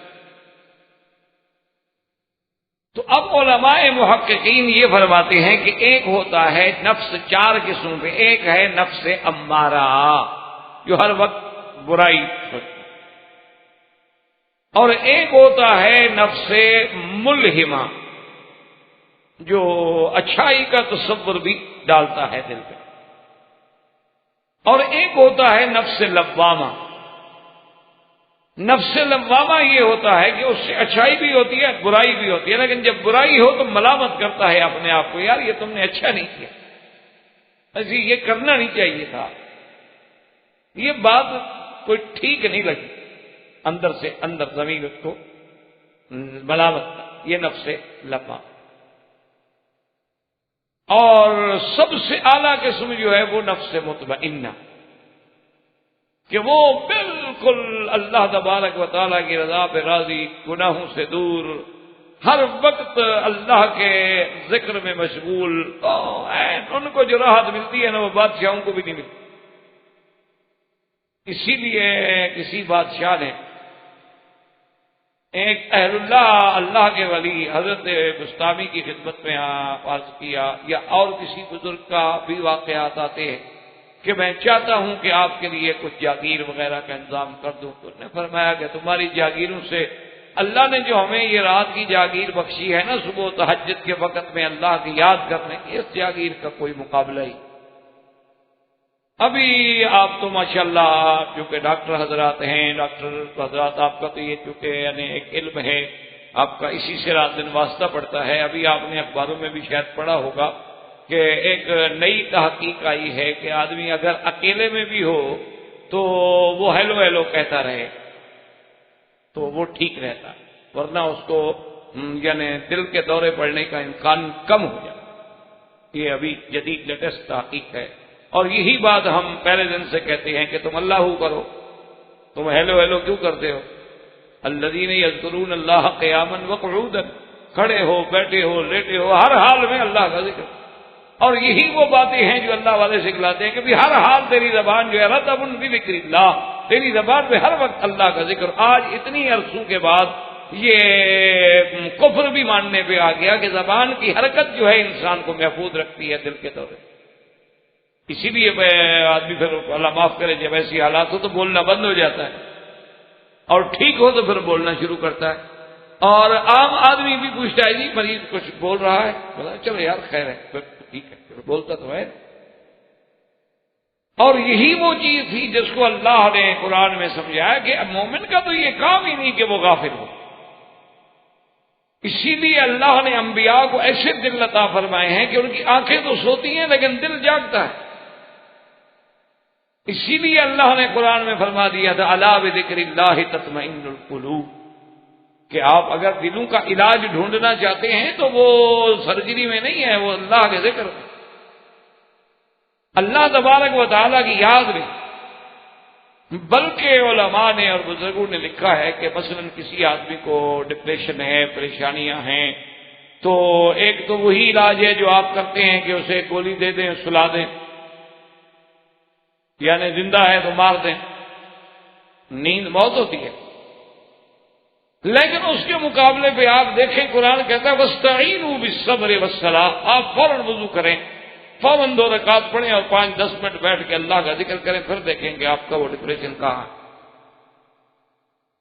تو اب علماء محققین یہ فرماتے ہیں کہ ایک ہوتا ہے نفس 4 قسموں پہ، ایک ہے نفس امارہ جو ہر وقت برائی کرتا، اور ایک ہوتا ہے نفس ملہمہ جو اچھائی کا تصور بھی ڈالتا ہے دل پہ، اور ایک ہوتا ہے نفس لوامہ نفس لوامہ یہ ہوتا ہے کہ اس سے اچھائی بھی ہوتی ہے برائی بھی ہوتی ہے، لیکن جب برائی ہو تو ملامت کرتا ہے اپنے آپ کو، یار یہ تم نے اچھا نہیں کیا، ایسے یہ کرنا نہیں چاہیے تھا، یہ بات کوئی ٹھیک نہیں لگی، اندر سے اندر زمین اس کو ملامت کر، یہ نفس لوامہ۔ اور سب سے اعلیٰ قسم جو ہے وہ نفس مطمئنہ، کہ وہ بالکل اللہ تبارک و تعالیٰ کی رضا پہ راضی، گناہوں سے دور، ہر وقت اللہ کے ذکر میں مشغول، ان کو جو راحت ملتی ہے نا وہ بادشاہوں کو بھی نہیں ملتی۔ اسی لیے کسی بادشاہ نے ایک اہل اللہ کے ولی حضرت بستامی کی خدمت میں عرض کیا، یا اور کسی بزرگ کا بھی واقعات آتے ہیں کہ میں چاہتا ہوں کہ آپ کے لیے کچھ جاگیر وغیرہ کا انتظام کر دوں، تو انہوں نے فرمایا کہ تمہاری جاگیروں سے اللہ نے جو ہمیں یہ رات کی جاگیر بخشی ہے نا، صبح تہجد کے وقت میں اللہ کی یاد کرنے کی، اس جاگیر کا کوئی مقابلہ ہی۔ ابھی آپ تو ماشاءاللہ چونکہ ڈاکٹر حضرات ہیں، ڈاکٹر حضرات آپ کا تو یہ چونکہ یعنی ایک علم ہے آپ کا، اسی سے رات دن واسطہ پڑتا ہے۔ ابھی آپ نے اخباروں میں بھی شاید پڑھا ہوگا کہ ایک نئی تحقیق آئی ہے کہ آدمی اگر اکیلے میں بھی ہو تو وہ ہیلو ہیلو کہتا رہے تو وہ ٹھیک رہتا ہے، ورنہ اس کو یعنی دل کے دورے پڑنے کا امکان کم ہو جائے۔ یہ ابھی جدید لیٹسٹ تحقیق ہے، اور یہی بات ہم پہلے دن سے کہتے ہیں کہ تم اللہ کرو، تم ہیلو ہیلو کیوں کرتے ہو؟ الذین یذکرون اللہ قیاما وقعودا، کھڑے ہو بیٹھے ہو لیٹے ہو ہر حال میں اللہ کا ذکر، اور یہی وہ باتیں ہیں جو اللہ والے سکھلاتے ہیں کہ بھی ہر حال تیری زبان جو ہے رطب بذکر اللہ، تیری زبان پہ ہر وقت اللہ کا ذکر۔ آج اتنی عرصوں کے بعد یہ کفر بھی ماننے پہ آ گیا کہ زبان کی حرکت جو ہے انسان کو محفوظ رکھتی ہے دل کے دورے، اسی لیے آدمی پھر اللہ معاف کرے جب ایسی حالات ہو تو بولنا بند ہو جاتا ہے، اور ٹھیک ہو تو پھر بولنا شروع کرتا ہے۔ اور عام آدمی بھی پوچھتا ہے جی مریض کچھ بول رہا ہے، بولا چلو یار خیر ہے، پھر ٹھیک ہے، پھر بولتا تو ہے۔ اور یہی وہ چیز تھی جس کو اللہ نے قرآن میں سمجھایا کہ مومن کا تو یہ کام ہی نہیں کہ وہ غافل ہو، اسی لیے اللہ نے انبیاء کو ایسے دل عطا فرمائے ہیں کہ ان کی آنکھیں تو سوتی ہیں لیکن دل جاگتا ہے۔ اسی لیے اللہ نے قرآن میں فرما دیا تھا الا بذکر اللہ تطمئن القلوب، کہ آپ اگر دلوں کا علاج ڈھونڈنا چاہتے ہیں تو وہ سرجری میں نہیں ہے، وہ اللہ کے ذکر میں، اللہ تبارک و تعالیٰ کی یاد میں۔ بلکہ علماء نے اور بزرگوں نے لکھا ہے کہ مثلا کسی آدمی کو ڈپریشن ہے، پریشانیاں ہیں، تو ایک تو وہی علاج ہے جو آپ کرتے ہیں کہ اسے گولی دے دیں، سلا دیں، یعنی زندہ ہے تو مار دیں، نیند موت ہوتی ہے۔ لیکن اس کے مقابلے پہ آپ دیکھیں قرآن کہتا ہے وَاسْتَعِينُوا بِالصَّبْرِ وَالصَّلَاةِ، آپ فوراً وضو کریں، فوراً 2 رکعت پڑھیں اور 5-10 منٹ بیٹھ کے اللہ کا ذکر کریں، پھر دیکھیں کہ آپ کا وہ ڈپریشن کہاں ہے۔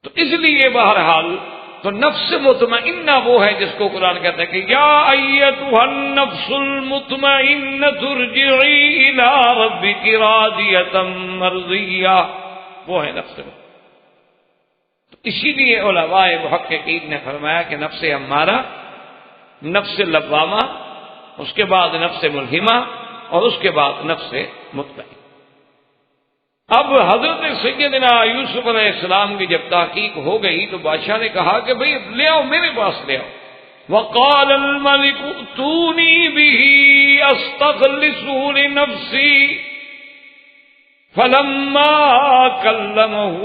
تو اس لیے بہرحال تو نفس مطمئنہ وہ ہے جس کو قرآن کہتا ہے کہ یا ایتھا النفس المطمئنۃ ارجعی الی ربک راضیۃ مرضیہ، وہ ہے نفس مطمئنہ۔ تو اسی لیے علماء محققین نے فرمایا کہ نفس امارہ، نفس لوامہ، اس کے بعد نفس ملہمہ، اور اس کے بعد نفس مطمئنہ۔ اب حضرت سیدنا یوسف علیہ السلام کی جب تحقیق ہو گئی تو بادشاہ نے کہا کہ بھئی لے آؤ، میرے پاس لے آؤ۔ وقال الملك ائتوني به استخلصه لنفسي فلما كلمه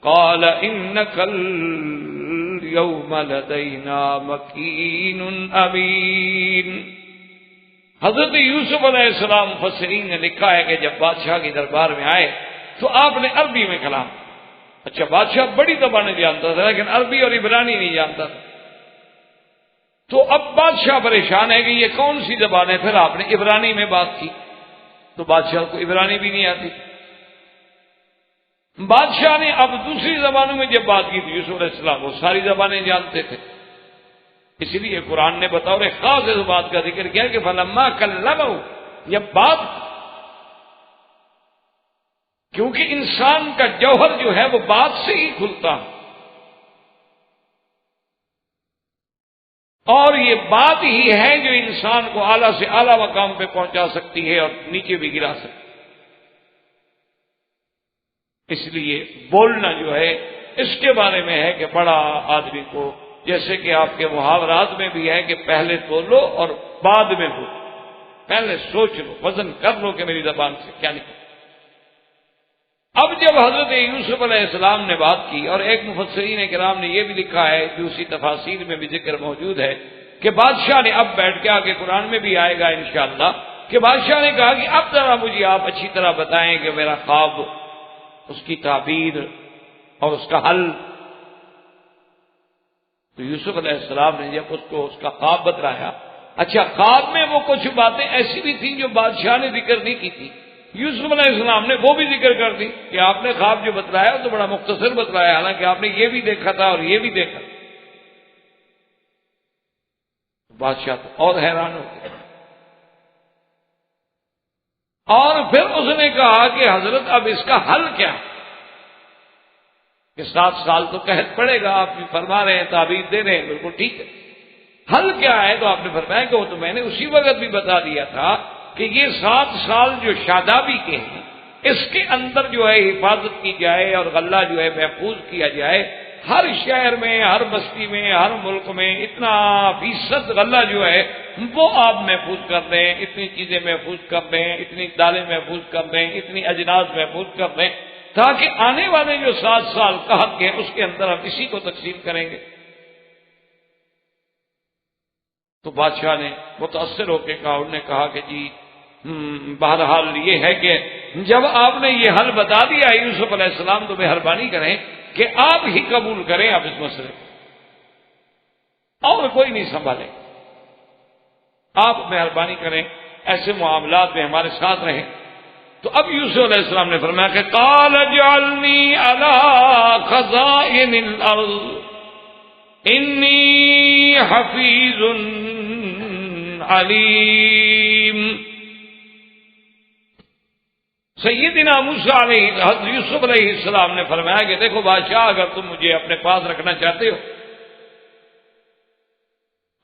قال انك اليوم لدينا مكين امين۔ حضرت یوسف علیہ السلام مفسرین نے لکھا ہے کہ جب بادشاہ کے دربار میں آئے تو آپ نے عربی میں کلام، اچھا بادشاہ بڑی زبانیں جانتا تھا لیکن عربی اور عبرانی نہیں جانتا تھا، تو اب بادشاہ پریشان ہے کہ یہ کون سی زبان ہے، پھر آپ نے عبرانی میں بات کی تو بادشاہ کو عبرانی بھی نہیں آتی۔ بادشاہ نے اب دوسری زبانوں میں جب بات کی تو یوسف علیہ السلام وہ ساری زبانیں جانتے تھے، اس لیے قرآن نے بطور خاص اس بات کا ذکر کیا کہ فلما کلمہ، جب بات کیونکہ انسان کا جوہر جو ہے وہ بات سے ہی کھلتا ہے، اور یہ بات ہی ہے جو انسان کو اعلیٰ سے اعلیٰ مقام پہ پہنچا سکتی ہے اور نیچے بھی گرا سکتی ہے۔ اس لیے بولنا جو ہے اس کے بارے میں ہے کہ بڑا آدمی کو، جیسے کہ آپ کے محاورات میں بھی ہے کہ پہلے تولو اور بعد میں بولو، پہلے سوچ لو، وزن کر لو کہ میری زبان سے کیا نکلے۔ اب جب حضرت یوسف علیہ السلام نے بات کی، اور ایک مفسرین کرام نے یہ بھی لکھا ہے، دوسری تفاسیر میں بھی ذکر موجود ہے کہ بادشاہ نے اب بیٹھ کے، آگے قرآن میں بھی آئے گا انشاءاللہ، کہ بادشاہ نے کہا کہ اب ذرا مجھے آپ اچھی طرح بتائیں کہ میرا خواب، اس کی تعبیر اور اس کا حل۔ تو یوسف علیہ السلام نے جب اس کو اس کا خواب بتلایا، اچھا خواب میں وہ کچھ باتیں ایسی بھی تھیں جو بادشاہ نے ذکر نہیں کی تھی، یوسف علیہ السلام نے وہ بھی ذکر کر دی کہ آپ نے خواب جو بتلایا تو بڑا مختصر بتلایا، حالانکہ آپ نے یہ بھی دیکھا تھا اور یہ بھی دیکھا۔ بادشاہ تو اور حیران ہو گیا، اور پھر اس نے کہا کہ حضرت اب اس کا حل کیا ہے؟ کہ 7 سال تو قحط پڑے گا، آپ بھی فرما رہے ہیں، تعبیر دے رہے ہیں، بالکل ٹھیک ہے، حل کیا ہے؟ تو آپ نے فرمایا کہ وہ تو میں نے اسی وقت بھی بتا دیا تھا کہ یہ 7 سال جو شادابی کے ہیں، اس کے اندر جو ہے حفاظت کی جائے اور غلہ جو ہے محفوظ کیا جائے، ہر شہر میں، ہر بستی میں، ہر ملک میں اتنا فیصد غلہ جو ہے وہ آپ محفوظ کر دیں، اتنی چیزیں محفوظ کر دیں، اتنی دالیں محفوظ کر دیں، اتنی اجناس محفوظ کر دیں، تاکہ آنے والے جو 7 سال قحط کے اس کے اندر ہم اسی کو تقسیم کریں گے۔ تو بادشاہ نے متاثر ہو کے کہا، انہوں نے کہا کہ جی بہرحال یہ ہے کہ جب آپ نے یہ حل بتا دیا یوسف علیہ السلام، تو مہربانی کریں کہ آپ ہی قبول کریں آپ اس مسئلے کو، اور کوئی نہیں سنبھالے، آپ مہربانی کریں، ایسے معاملات میں ہمارے ساتھ رہیں۔ تو اب یوسف علیہ السلام نے فرمایا کہ قال اجعلنی علی خزائن الارض انی حفیظ علیم۔ سیدنا موسیٰ علیہ حضرت یوسف علیہ السلام نے فرمایا کہ دیکھو بادشاہ، اگر تم مجھے اپنے پاس رکھنا چاہتے ہو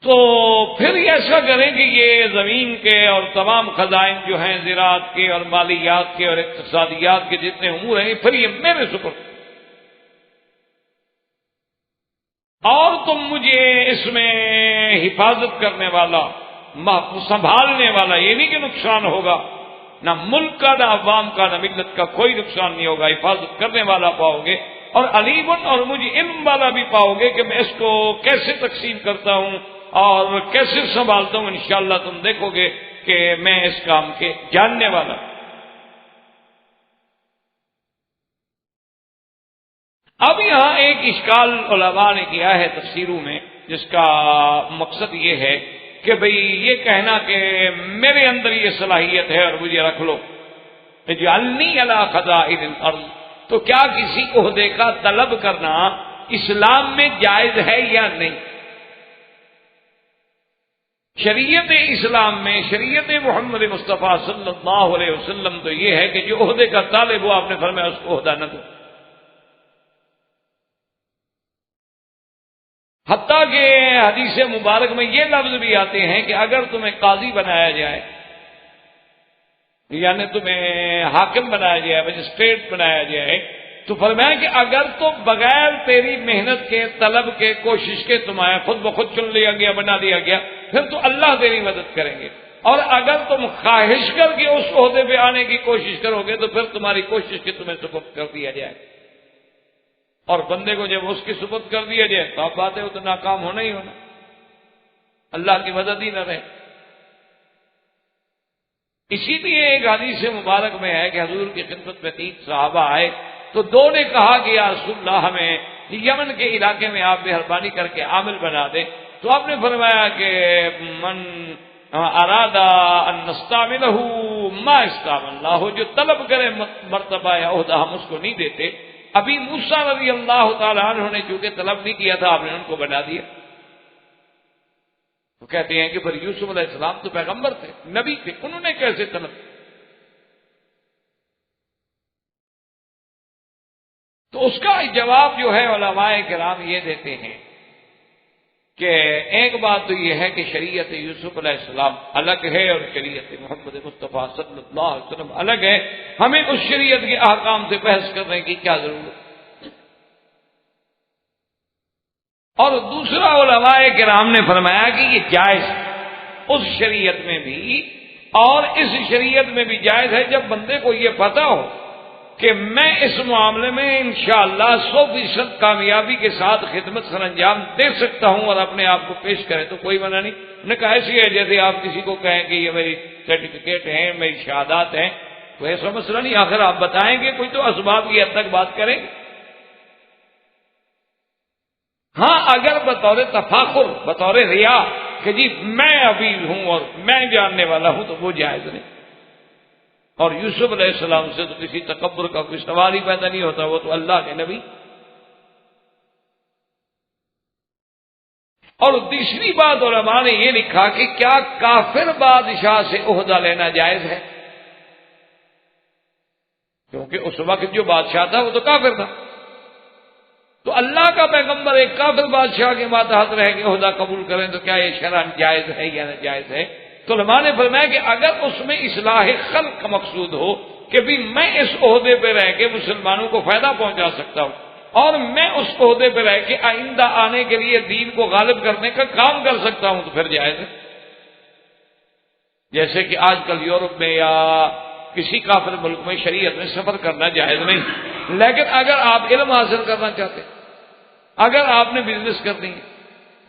تو پھر ایسا کریں کہ یہ زمین کے اور تمام خزائن جو ہیں، زراعت کے اور مالیات کے اور اقتصادیات کے جتنے امور ہیں، پھر یہ میرے سپرد، اور تم مجھے اس میں حفاظت کرنے والا، سنبھالنے والا، یہ نہیں کہ نقصان ہوگا، نہ ملک کا، نہ عوام کا، نہ ملت کا کوئی نقصان نہیں ہوگا، حفاظت کرنے والا پاؤ گے، اور علیمن، اور مجھے علم والا بھی پاؤ گے کہ میں اس کو کیسے تقسیم کرتا ہوں اور کیسے سنبھالتا ہوں۔ انشاءاللہ تم دیکھو گے کہ میں اس کام کے جاننے والا۔ اب یہاں ایک اشکال علماء نے کیا ہے تفسیروں میں، جس کا مقصد یہ ہے کہ بھئی یہ کہنا کہ میرے اندر یہ صلاحیت ہے اور مجھے رکھ لو، اجعلنی علی خزائن الارض، تو کیا کسی عہدے کا طلب کرنا اسلام میں جائز ہے یا نہیں؟ شریعت اسلام میں، شریعت محمد مصطفیٰ صلی اللہ علیہ وسلم تو یہ ہے کہ جو عہدے کا طالب ہو، آپ نے فرمایا اس کو عہدہ نہ دو، حتیٰ کہ حدیث مبارک میں یہ لفظ بھی آتے ہیں کہ اگر تمہیں قاضی بنایا جائے، یعنی تمہیں حاکم بنایا جائے، مجسٹریٹ بنایا جائے، تو فرمایا کہ اگر تو بغیر تیری محنت کے، طلب کے، کوشش کے تمہیں خود بخود چن لیا گیا، بنا دیا گیا، پھر تو اللہ تیری مدد کریں گے، اور اگر تم خواہش کر کے اس عہدے پہ آنے کی کوشش کرو گے تو پھر تمہاری کوشش کے تمہیں سپرد کر دیا جائے، اور بندے کو جب اس کی سپرد کر دیا جائے تو آپ بات ہے وہ تو ناکام ہونا ہی ہونا، اللہ کی مدد ہی نہ رہے۔ اسی لیے ایک حدیث مبارک میں ہے کہ حضور کی خدمت میں 3 صحابہ آئے، تو 2 نے کہا کہ یا رسول اللہ ہمیں یمن کے علاقے میں آپ مہربانی کر کے عامل بنا دیں، تو آپ نے فرمایا کہ من ارادہ ان نستعملہ ما استعمل اللہ، جو طلب کرے مرتبہ یا عہدہ ہم اس کو نہیں دیتے۔ ابھی موسیٰ رضی اللہ تعالیٰ عنہ نے چونکہ طلب نہیں کیا تھا، آپ نے ان کو بنا دیا۔ وہ کہتے ہیں کہ پھر یوسف علیہ السلام تو پیغمبر تھے، نبی تھے، انہوں نے کیسے طلب؟ جواب جو ہے علماء کرام یہ دیتے ہیں کہ ایک بات تو یہ ہے کہ شریعت یوسف علیہ السلام الگ ہے اور شریعت محمد مصطفیٰ صلی اللہ علیہ وسلم الگ ہے، ہمیں اس شریعت کے احکام سے بحث کرنے کی کیا ضرورت۔ اور دوسرا علماء کرام نے فرمایا کہ یہ جائز ہے اس شریعت میں بھی اور اس شریعت میں بھی جائز ہے جب بندے کو یہ پتا ہو کہ میں اس معاملے میں انشاءاللہ 100% کامیابی کے ساتھ خدمت سر انجام دے سکتا ہوں اور اپنے آپ کو پیش کرے تو کوئی منع نہیں۔ انہوں نے کہا ایسی ہے جیسے آپ کسی کو کہیں کہ یہ میری سرٹیفکیٹ ہیں، میری شہادات ہیں، کوئی ایسا مسئلہ نہیں، آخر آپ بتائیں گے، کوئی تو اسباب کی حد تک بات کریں گے۔ ہاں اگر بطور تفاخر، بطور ریا کہ جی میں ابھی ہوں اور میں جاننے والا ہوں تو وہ جائز نہیں۔ اور یوسف علیہ السلام سے تو کسی تکبر کا کوئی سوال ہی پیدا نہیں ہوتا، وہ تو اللہ کے نبی۔ اور تیسری بات علماء نے یہ لکھا کہ کیا کافر بادشاہ سے عہدہ لینا جائز ہے، کیونکہ اس وقت جو بادشاہ تھا وہ تو کافر تھا، تو اللہ کا پیغمبر ایک کافر بادشاہ کے ماتحت رہ کے عہدہ قبول کریں تو کیا یہ شرعاً جائز ہے یا ناجائز ہے؟ تو علماء نے فرمایا کہ اگر اس میں اصلاح خلق کا مقصود ہو کہ بھی میں اس عہدے پہ رہ کے مسلمانوں کو فائدہ پہنچا سکتا ہوں اور میں اس عہدے پہ رہ کے آئندہ آنے کے لیے دین کو غالب کرنے کا کام کر سکتا ہوں تو پھر جائز ہے۔ جیسے کہ آج کل یورپ میں یا کسی کافر ملک میں شریعت میں سفر کرنا جائز نہیں، لیکن اگر آپ علم حاصل کرنا چاہتے ہیں، اگر آپ نے بزنس کرنی ہے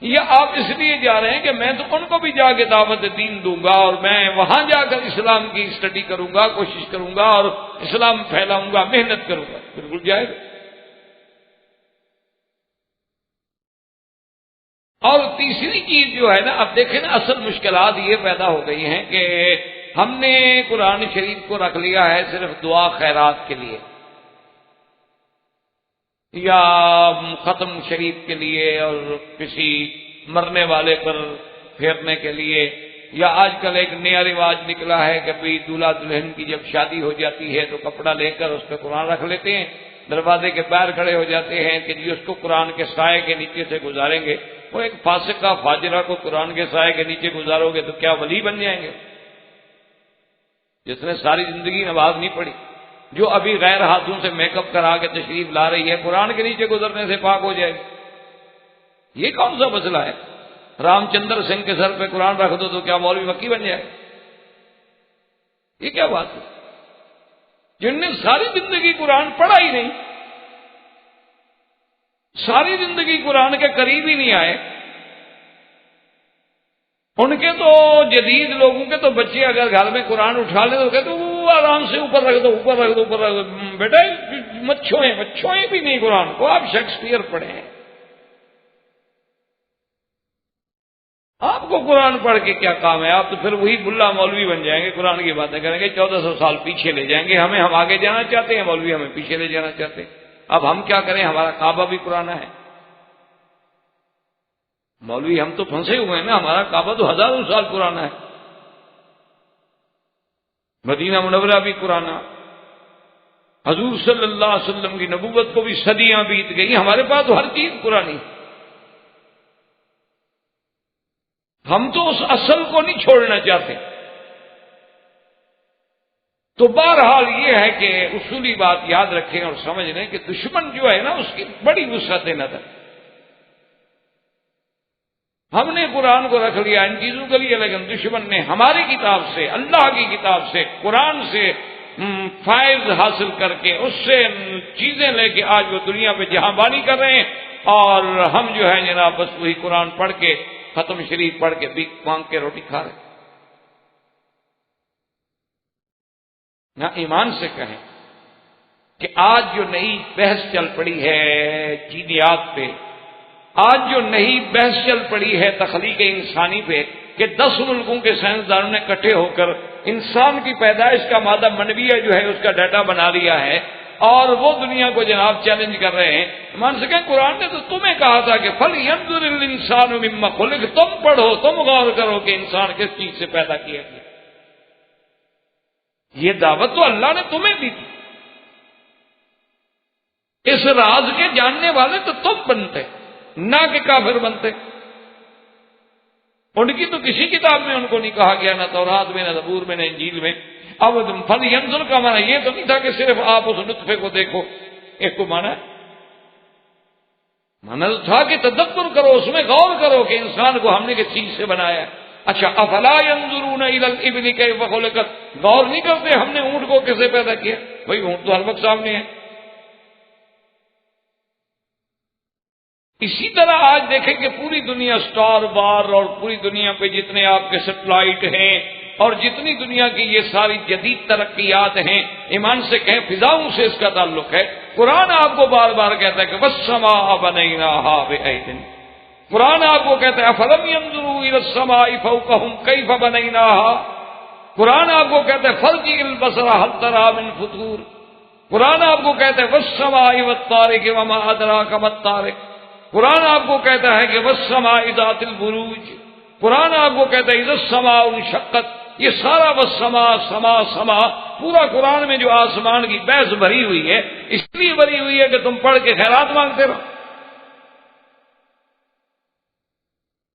یا آپ اس لیے جا رہے ہیں کہ میں تو ان کو بھی جا کے دعوت دین دوں گا اور میں وہاں جا کر اسلام کی اسٹڈی کروں گا، کوشش کروں گا اور اسلام پھیلاؤں گا، محنت کروں گا، بالکل جائز۔ اور تیسری چیز جو ہے نا، اب دیکھیں نا اصل مشکلات یہ پیدا ہو گئی ہیں کہ ہم نے قرآن شریف کو رکھ لیا ہے صرف دعا خیرات کے لیے یا ختم شریف کے لیے اور کسی مرنے والے پر پھیرنے کے لیے، یا آج کل ایک نیا رواج نکلا ہے کہ بھئی دولہا دلہن کی جب شادی ہو جاتی ہے تو کپڑا لے کر اس پہ قرآن رکھ لیتے ہیں، دروازے کے باہر کھڑے ہو جاتے ہیں کہ جی اس کو قرآن کے سائے کے نیچے سے گزاریں گے۔ وہ ایک فاسقہ فاجرہ کو قرآن کے سائے کے نیچے گزارو گے تو کیا ولی بن جائیں گے؟ جس نے ساری زندگی نماز نہیں پڑھی، جو ابھی غیر ہاتھوں سے میک اپ کرا کے تشریف لا رہی ہے، قرآن کے نیچے گزرنے سے پاک ہو جائے گی؟ یہ کون سا مسئلہ ہے؟ رام چندر سنگھ کے سر پہ قرآن رکھ دو تو کیا مولوی مکی بن جائے؟ یہ کیا بات ہے؟ جن نے ساری زندگی قرآن پڑھا ہی نہیں، ساری زندگی قرآن کے قریب ہی نہیں آئے، ان کے تو جدید لوگوں کے تو بچے اگر گھر میں قرآن اٹھا لے تو کہتے وہ آرام سے اوپر رکھ دو، اوپر رکھ دو، اوپر رکھ دو۔ بیٹا مچھوئیں بھی نہیں قرآن کو، آپ شیکسپیئر پڑھیں۔ آپ کو قرآن پڑھ کے کیا کام ہے؟ آپ تو پھر وہی بلا مولوی بن جائیں گے، قرآن کی باتیں کریں گے، 1400 سال پیچھے لے جائیں گے ہمیں، ہم آگے جانا چاہتے ہیں، مولوی ہمیں پیچھے لے جانا چاہتے ہیں۔ اب ہم کیا کریں؟ ہمارا کعبہ بھی پرانا ہے، مولوی ہم تو پھنسے ہوئے ہیں نا، ہمارا کعبہ تو ہزاروں سال پرانا ہے، مدینہ منورہ بھی پرانا، حضور صلی اللہ علیہ وسلم کی نبوت کو بھی صدیاں بیت گئی، ہمارے پاس تو ہر چیز پرانی۔ ہم تو اس اصل کو نہیں چھوڑنا چاہتے۔ تو بہرحال یہ ہے کہ اصولی بات یاد رکھیں اور سمجھ لیں کہ دشمن جو ہے نا اس کی بڑی وسعت نظر، ہم نے قرآن کو رکھ لیا ان چیزوں کے لیے، لیکن دشمن نے ہماری کتاب سے، اللہ کی کتاب سے، قرآن سے فائز حاصل کر کے اس سے چیزیں لے کے آج وہ دنیا پہ جہاں بانی کر رہے ہیں، اور ہم جو ہے جناب بس وہی قرآن پڑھ کے، ختم شریف پڑھ کے بھیک مانگ کے روٹی کھا رہے ہیں۔ نہ ایمان سے کہیں کہ آج جو نئی بحث چل پڑی ہے جینیات پہ، آج جو نئی بحث چل پڑی ہے تخلیق انسانی پہ کہ 10 ملکوں کے سائنسدانوں نے اکٹھے ہو کر انسان کی پیدائش کا مادہ منویہ جو ہے اس کا ڈیٹا بنا لیا ہے، اور وہ دنیا کو جناب چیلنج کر رہے ہیں۔ مان سکیں قرآن نے تو تمہیں کہا تھا کہ فَلْيَنظُرِ الْإِنسَانُ مِمَّا خُلِقَ، تم پڑھو، تم غور کرو کہ انسان کس چیز سے پیدا کیا گیا۔ یہ دعوت تو اللہ نے تمہیں دی تھی، اس راز کے جاننے والے تو تم بنتے، نہ کہ کافر بنتے۔ ان کی تو کسی کتاب میں ان کو نہیں کہا گیا، نہ تورات میں، نہ زبور میں، نہ انجیل میں۔ اب فلینظر کا معنی یہ تو نہیں تھا کہ صرف آپ اس نطفے کو دیکھو، ایک کو معنی تو تھا کہ تدبر کرو، اس میں غور کرو کہ انسان کو ہم نے کس چیز سے بنایا ہے۔ اچھا، افلا ينظرون الى الابل كيف خلقت، غور نہیں کرتے ہم نے اونٹ کو کیسے پیدا کیا؟ بھائی اونٹ تو ہر وقت سامنے ہے۔ اسی طرح آج دیکھیں کہ پوری دنیا سٹار وار اور پوری دنیا پہ جتنے آپ کے سیٹلائٹ ہیں اور جتنی دنیا کی یہ ساری جدید ترقیات ہیں، ایمان سے کہیں فضاؤں سے اس کا تعلق ہے۔ قرآن آپ کو بار بار کہتا ہے کہ وَالسَّمَاءَ بَنَيْنَاهَا بِأَيْدٍ، قرآن آپ کو کہتا ہے أَفَلَمْ يَنظُرُوا إِلَى السَّمَاءِ فَوْقَهُمْ كَيْفَ بَنَيْنَاهَا، قرآن آپ کو کہتا ہے فَارْجِعِ الْبَصَرَ هَلْ تَرَىٰ مِنْ فُطُورٍ، قرآن آپ کو کہتا ہے وَالسَّمَاءِ وَالطَّارِقِ وَمَا أَدْرَاكَ مَا الطَّارِقُ، قرآن آپ کو کہتا ہے کہ وَالسَّمَاءِ ذَاتِ الْبُرُوجِ، قرآن آپ کو کہتا ہے اِذَا السَّمَاءُ انشَقَّتْ۔ یہ سارا وَالسَّمَاء سما سما پورا قرآن میں جو آسمان کی بحث بھری ہوئی ہے، اس لیے بھری ہوئی ہے کہ تم پڑھ کے خیرات مانگتے رہو۔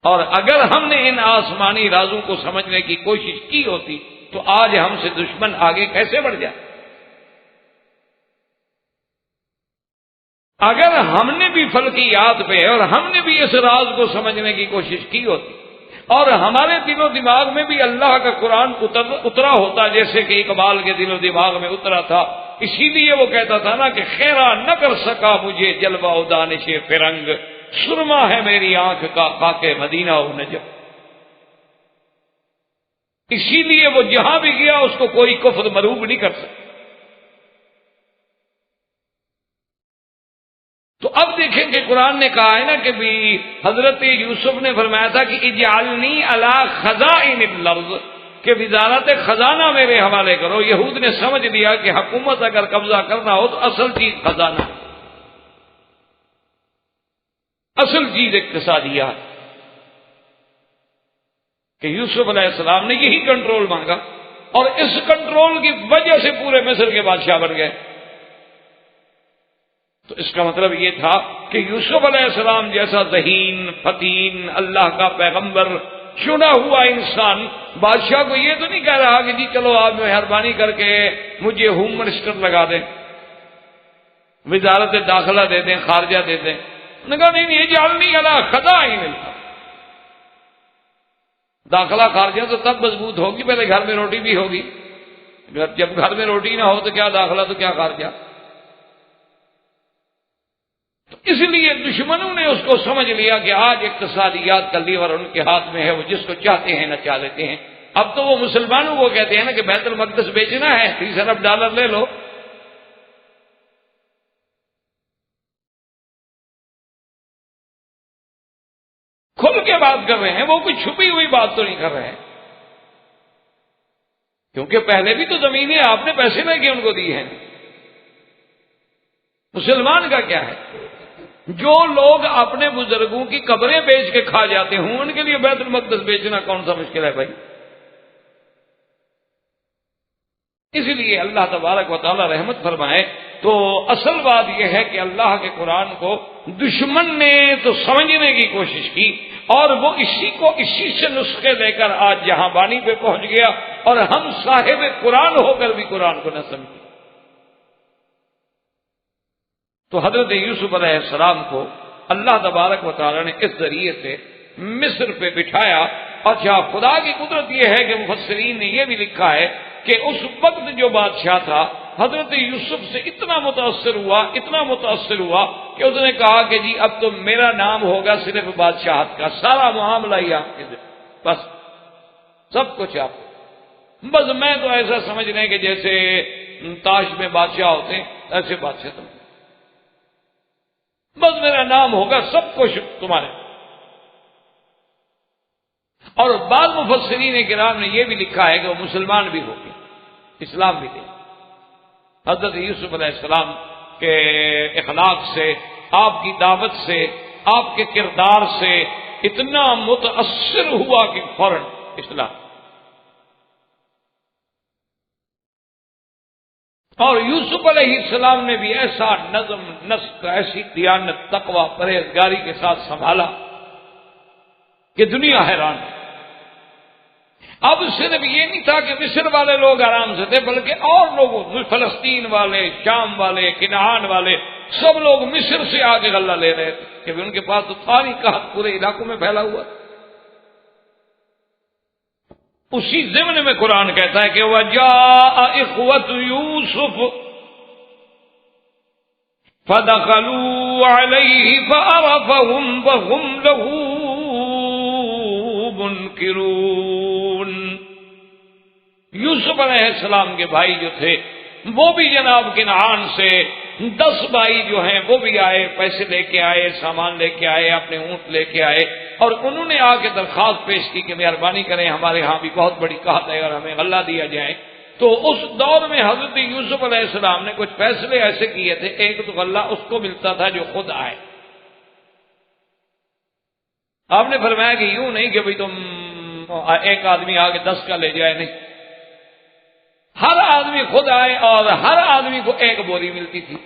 اور اگر ہم نے ان آسمانی رازوں کو سمجھنے کی کوشش کی ہوتی تو آج ہم سے دشمن آگے کیسے بڑھ جائے؟ اگر ہم نے بھی فلکیات پہ اور ہم نے بھی اس راز کو سمجھنے کی کوشش کی ہوتی اور ہمارے دل و دماغ میں بھی اللہ کا قرآن اترا ہوتا جیسے کہ اقبال کے دل و دماغ میں اترا تھا، اسی لیے وہ کہتا تھا نا کہ خیرہ نہ کر سکا مجھے جلوہ و دانش فرنگ، سرما ہے میری آنکھ کا خاک مدینہ و نجف۔ اسی لیے وہ جہاں بھی گیا اس کو کوئی کفر مروب نہیں کر سکتا۔ تو اب دیکھیں کہ قرآن نے کہا ہے نا کہ بھی حضرت یوسف نے فرمایا تھا کہ اجعلنی علی خزائن الارض، کہ وزارت خزانہ میرے حوالے کرو۔ یہود نے سمجھ لیا کہ حکومت اگر قبضہ کرنا ہو تو اصل چیز خزانہ، اصل چیز اقتصادیات، کہ یوسف علیہ السلام نے یہی کنٹرول مانگا اور اس کنٹرول کی وجہ سے پورے مصر کے بادشاہ بن گئے۔ تو اس کا مطلب یہ تھا کہ یوسف علیہ السلام جیسا ذہین فتین اللہ کا پیغمبر چنا ہوا انسان بادشاہ کو یہ تو نہیں کہہ رہا کہ جی چلو آپ مہربانی کر کے مجھے ہوم منسٹر لگا دیں، وزارت داخلہ دے دیں، خارجہ دے دیں۔ انہوں نے کہا نہیں یہ جعلنی علی خزائن الارض، داخلہ خارجہ تو تب مضبوط ہوگی پہلے گھر میں روٹی بھی ہوگی، جب گھر میں روٹی نہ ہو تو کیا داخلہ تو کیا خارجہ۔ تو اس لیے دشمنوں نے اس کو سمجھ لیا کہ آج اقتصادیات کا لیور ان کے ہاتھ میں ہے، وہ جس کو چاہتے ہیں نچا لیتے ہیں۔ اب تو وہ مسلمانوں کو کہتے ہیں نا کہ بیت المقدس بیچنا ہے $30 ارب لے لو۔ کھل کے بات کر رہے ہیں، وہ کوئی چھپی ہوئی بات تو نہیں کر رہے ہیں، کیونکہ پہلے بھی تو زمینیں آپ نے پیسے لے کے ان کو دی ہیں۔ مسلمان کا کیا ہے؟ جو لوگ اپنے بزرگوں کی قبریں بیچ کے کھا جاتے ہوں ان کے لیے بیت المقدس بیچنا کون سا مشکل ہے بھائی؟ اس لیے اللہ تبارک و تعالی رحمت فرمائے۔ تو اصل بات یہ ہے کہ اللہ کے قرآن کو دشمن نے تو سمجھنے کی کوشش کی اور وہ اسی سے نسخے لے کر آج جہاں بانی پہ پہنچ گیا، اور ہم صاحب قرآن ہو کر بھی قرآن کو نہ سمجھے۔ تو حضرت یوسف علیہ السلام کو اللہ تبارک و تعالی نے اس ذریعے سے مصر پہ بٹھایا۔ اچھا، خدا کی قدرت یہ ہے کہ مفسرین نے یہ بھی لکھا ہے کہ اس وقت جو بادشاہ تھا حضرت یوسف سے اتنا متاثر ہوا کہ اس نے کہا کہ جی اب تو میرا نام ہوگا صرف بادشاہت کا، سارا معاملہ ہی آپ کے ذمہ، بس سب کچھ آپ کو، بس میں تو ایسا سمجھ رہے کہ جیسے تاش میں بادشاہ ہوتے ہیں ایسے بادشاہ تم، بس میرا نام ہوگا سب کچھ تمہارے۔ اور بعض مفسرین کرام نے یہ بھی لکھا ہے کہ وہ مسلمان بھی ہو گئے، اسلام بھی لے۔ حضرت یوسف علیہ السلام کے اخلاق سے، آپ کی دعوت سے، آپ کے کردار سے اتنا متاثر ہوا کہ فوراً اسلام۔ اور یوسف علیہ السلام نے بھی ایسا نظم نسق، ایسی دیانت، تقوی، پرہیزگاری کے ساتھ سنبھالا کہ دنیا حیران ہے۔ اب صرف یہ نہیں تھا کہ مصر والے لوگ آرام سے تھے، بلکہ اور لوگوں، فلسطین والے، شام والے، کنعان والے، سب لوگ مصر سے آ کے غلہ لے رہے تھے کہ ان کے پاس تو ساری قحط پورے علاقوں میں پھیلا ہوا تھا۔ اسی ضمن میں قرآن کہتا ہے کہ وَجَاءَ إِخْوَةُ يُوسُفَ فَدَخَلُوا عَلَيْهِ فَعَرَفَهُمْ وَهُمْ لَهُ مُنْكِرُونَ۔ یوسف علیہ السلام کے بھائی جو تھے وہ بھی جناب کنعان سے 10 بھائی جو ہیں وہ بھی آئے، پیسے لے کے آئے، سامان لے کے آئے، اپنے اونٹ لے کے آئے، اور انہوں نے آ کے درخواست پیش کی کہ مہربانی کریں، ہمارے ہاں بھی بہت بڑی قحط ہے اور ہمیں غلہ دیا جائے۔ تو اس دور میں حضرت یوسف علیہ السلام نے کچھ فیصلے ایسے کیے تھے، ایک تو غلہ اس کو ملتا تھا جو خود آئے۔ آپ نے فرمایا کہ یوں نہیں کہ بھئی تم ایک آدمی آ کے 10 کا لے جائے، نہیں، ہر آدمی خود آئے اور ہر آدمی کو ایک بوری ملتی تھی،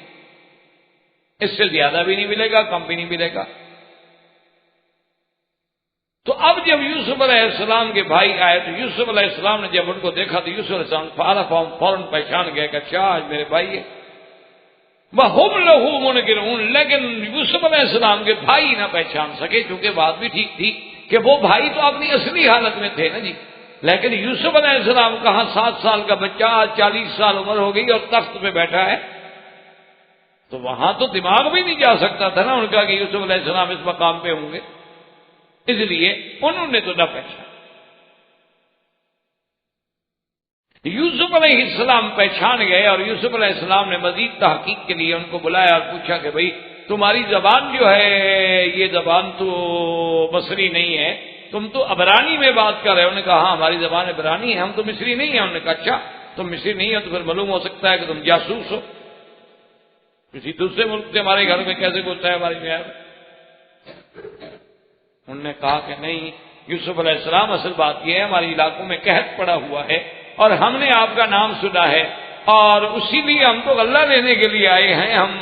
اس سے زیادہ بھی نہیں ملے گا، کم بھی نہیں ملے گا۔ تو اب جب یوسف علیہ السلام کے بھائی آئے تو یوسف علیہ السلام نے جب ان کو دیکھا تو یوسف علیہ السلام فوراً پہچان گئے کہ اچھا آج میرے بھائی ہے۔ وَهُمْ لَهُ مُنْكِرُونَ، لیکن یوسف علیہ السلام کے بھائی نہ پہچان سکے، چونکہ بات بھی ٹھیک تھی کہ وہ بھائی تو اپنی اصلی حالت میں تھے نا جی، لیکن یوسف علیہ السلام کہاں 7 سال کا بچہ، 40 سال عمر ہو گئی اور تخت پہ بیٹھا ہے، تو وہاں تو دماغ بھی نہیں جا سکتا تھا نا ان کا کہ یوسف علیہ السلام اس مقام پہ ہوں گے، اس لیے انہوں نے تو نہ پہچانا۔ یوسف علیہ السلام پہچان گئے اور یوسف علیہ السلام نے مزید تحقیق کے لیے ان کو بلایا اور پوچھا کہ بھئی تمہاری زبان جو ہے یہ زبان تو مصری نہیں ہے، تم تو عبرانی میں بات کر رہے ہو۔ انہوں نے کہا ہاں ہماری زبان عبرانی ہے، ہم تو مصری نہیں ہیں۔ انہوں نے کہا اچھا تم مصری نہیں ہو تو پھر معلوم ہو سکتا ہے کہ تم جاسوس ہو، کسی دوسرے ملک سے ہمارے گھر میں کیسے گھستا ہے ہماری معیار۔ انہوں نے کہا کہ نہیں یوسف علیہ السلام، اصل بات یہ ہے ہمارے علاقوں میں قحط پڑا ہوا ہے اور ہم نے آپ کا نام سنا ہے اور اسی لیے ہم تو غلہ لینے کے لیے آئے ہیں، ہم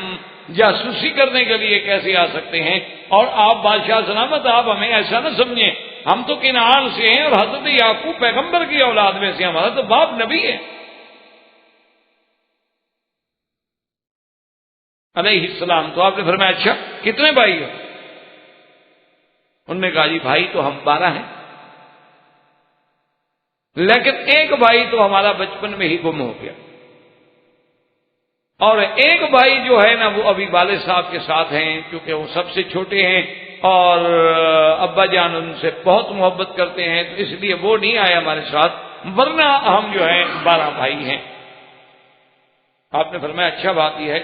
جاسوسی کرنے کے لیے کیسے آ سکتے ہیں؟ اور آپ بادشاہ سلامت، آپ ہمیں ایسا نہ سمجھیں، ہم تو کنعان سے ہیں اور حضرت یعقوب پیغمبر کی اولاد میں سے، ہمارا تو باپ نبی ہے علیہ السلام۔ تو آپ نے فرمایا اچھا کتنے بھائی ہو؟ انہوں نے کہا جی بھائی تو ہم 12 ہیں، لیکن ایک بھائی تو ہمارا بچپن میں ہی گم ہو گیا، اور ایک بھائی جو ہے نا وہ ابھی والد صاحب کے ساتھ ہیں کیونکہ وہ سب سے چھوٹے ہیں اور ابا جان ان سے بہت محبت کرتے ہیں، تو اس لیے وہ نہیں آئے ہمارے ساتھ، ورنہ ہم جو ہیں 12 بھائی ہیں۔ آپ نے فرمایا اچھا بات یہ ہے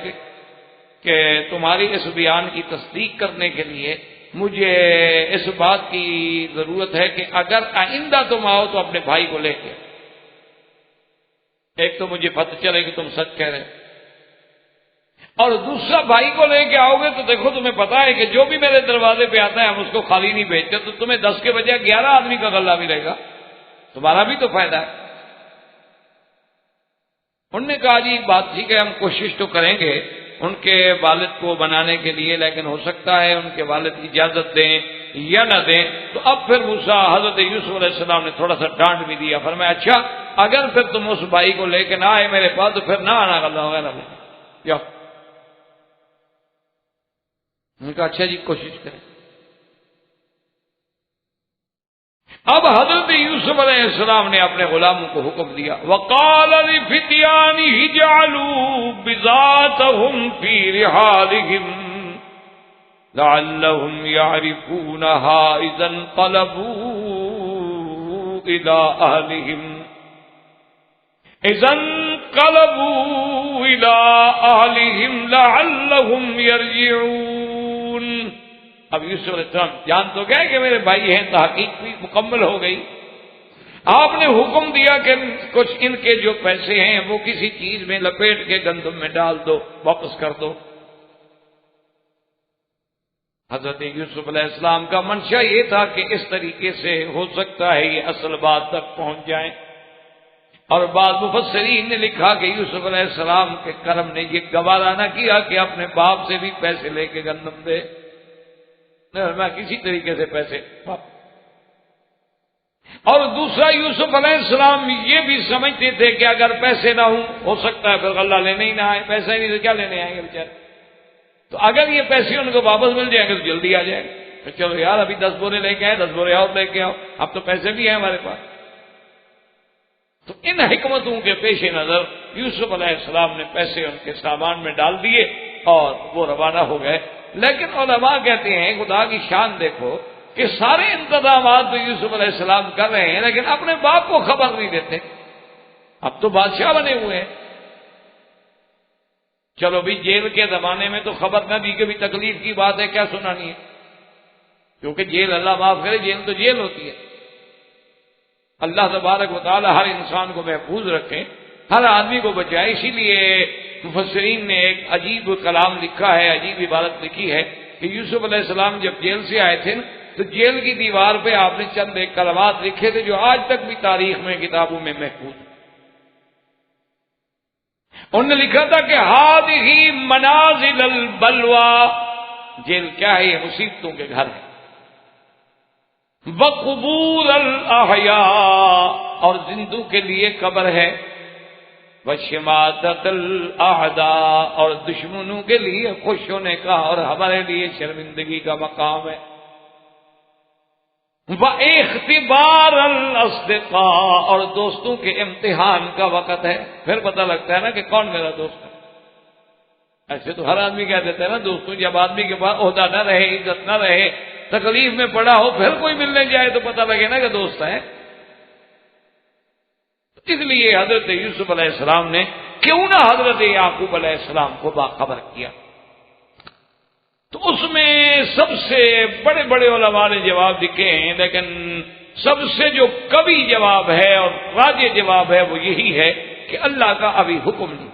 کہ تمہاری اس بیان کی تصدیق کرنے کے لیے مجھے اس بات کی ضرورت ہے کہ اگر آئندہ تم آؤ تو اپنے بھائی کو لے کے، ایک تو مجھے پتہ چلے کہ تم سچ کہہ رہے، اور دوسرا بھائی کو لے کے آؤ گے تو دیکھو تمہیں پتا ہے کہ جو بھی میرے دروازے پہ آتا ہے ہم اس کو خالی نہیں بھیجتے، تو تمہیں 10 کے بجائے 11 آدمی کا غلہ ملے گا، تمہارا بھی تو فائدہ ہے۔ انہوں نے کہا جی بات ٹھیک ہے، ہم کوشش تو کریں گے ان کے والد کو بنانے کے لیے، لیکن ہو سکتا ہے ان کے والد اجازت دیں یا نہ دیں۔ تو اب پھر موسیٰ حضرت یوسف علیہ السلام نے تھوڑا سا ڈانٹ بھی دیا، فرمایا اچھا اگر پھر تم اس بھائی کو لے کے نہ آئے میرے پاس تو پھر نہ آنا غلہ ہوگا نہ جاؤ۔ انہوں نے کہا اچھا جی کوشش کریں۔ اب حضرت یوسف علیہ السلام نے اپنے غلاموں کو حکم دیا، وَقَالَ لِفِتْيَانِهِ اجْعَلُوا بِضَاعَتَهُمْ فِي رِحَالِهِمْ لَعَلَّهُمْ يَعْرِفُونَهَا إِذَا انقَلَبُوا إِلَىٰ أَهْلِهِمْ لَعَلَّهُمْ يَرْجِعُونَ۔ اب یوسف علیہ السلام جان تو گئے کہ میرے بھائی ہیں، تحقیق بھی مکمل ہو گئی۔ آپ نے حکم دیا کہ کچھ ان کے جو پیسے ہیں وہ کسی چیز میں لپیٹ کے گندم میں ڈال دو، واپس کر دو۔ حضرت یوسف علیہ السلام کا منشا یہ تھا کہ اس طریقے سے ہو سکتا ہے یہ اصل بات تک پہنچ جائیں۔ اور بعض مفسرین نے لکھا کہ یوسف علیہ السلام کے کرم نے یہ گوارا نہ کیا کہ اپنے باپ سے بھی پیسے لے کے گندم دے، میں کسی طریقے سے پیسے واپس۔ اور دوسرا، یوسف علیہ السلام یہ بھی سمجھتے تھے کہ اگر پیسے نہ ہوں ہو سکتا ہے پھر غلہ لینے ہی نہ آئے، پیسہ ہی نہیں تو کیا لینے آئیں گے بیچارے، تو اگر یہ پیسے ان کو واپس مل جائیں گے تو جلدی آ جائے گا، تو چلو یار ابھی 10 بورے لے کے آئے، 10 بورے اور لے کے آؤ، اب تو پیسے بھی ہیں ہمارے پاس۔ تو ان حکمتوں کے پیش نظر یوسف علیہ السلام نے پیسے ان کے سامان میں ڈال دیے اور وہ روانہ ہو گئے۔ لیکن علماء کہتے ہیں خدا کی شان دیکھو کہ سارے انتظامات تو یوسف علیہ السلام کر رہے ہیں لیکن اپنے باپ کو خبر نہیں دیتے، اب تو بادشاہ بنے ہوئے ہیں۔ چلو بھی جیل کے زمانے میں تو خبر نہ دی کہ بھی تکلیف کی بات ہے، کیا سنانی ہے، کیونکہ جیل اللہ معاف کرے جیل تو جیل ہوتی ہے۔ اللہ تبارک و تعالی ہر انسان کو محفوظ رکھے، ہر آدمی کو بچائے، اسی لیے مفسرین نے ایک عجیب کلام لکھا ہے، عجیب عبارت لکھی ہے کہ یوسف علیہ السلام جب جیل سے آئے تھے تو جیل کی دیوار پہ آپ نے چند ایک کلمات لکھے تھے جو آج تک بھی تاریخ میں کتابوں میں محفوظ ہیں۔ انہوں نے لکھا تھا کہ ہذہ منازل البلوى، جیل کیا ہے، یہ مصیبتوں کے گھر ہے، وقبور الاحیاء، اور زندوں کے لیے قبر ہے، وشماتۃ الاعداء، اور دشمنوں کے لیے خوش ہونے کا اور ہمارے لیے شرمندگی کا مقام ہے، واختبار الاصدقاء، اور دوستوں کے امتحان کا وقت ہے، پھر پتہ لگتا ہے نا کہ کون میرا دوست ہے۔ ایسے تو ہر آدمی کہہ دیتا ہے نا دوستوں، جب آدمی کے پاس عہدہ نہ رہے، عزت نہ رہے، تکلیف میں پڑا ہو، پھر کوئی ملنے جائے تو پتہ لگے نا کہ دوست ہے۔ اس لیے حضرت یوسف علیہ السلام نے کیوں نہ حضرت یعقوب علیہ السلام کو باخبر کیا، تو اس میں سب سے بڑے بڑے علماء نے جواب لکھے ہیں، لیکن سب سے جو قوی جواب ہے اور راجح جواب ہے وہ یہی ہے کہ اللہ کا ابھی حکم نہیں،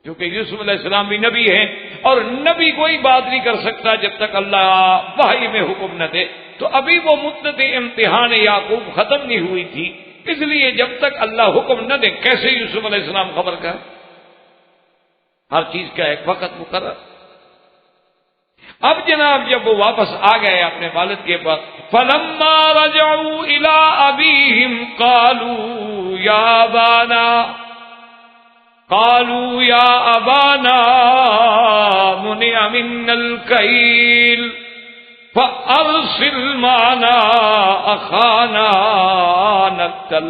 کیونکہ یوسف علیہ السلام بھی نبی ہیں اور نبی کوئی بات نہیں کر سکتا جب تک اللہ وحی میں حکم نہ دے، تو ابھی وہ مدت امتحان یعقوب ختم نہیں ہوئی تھی، اس لیے جب تک اللہ حکم نہ دے کیسے یوسف علیہ السلام خبر کا، ہر چیز کا ایک وقت مقرر۔ اب جناب جب وہ واپس آ گئے اپنے والد کے پاس، فلما رجعوا الى ابيهم قالوا يا ابانا منع منا الكيل فارسل معنا اخانا نقتل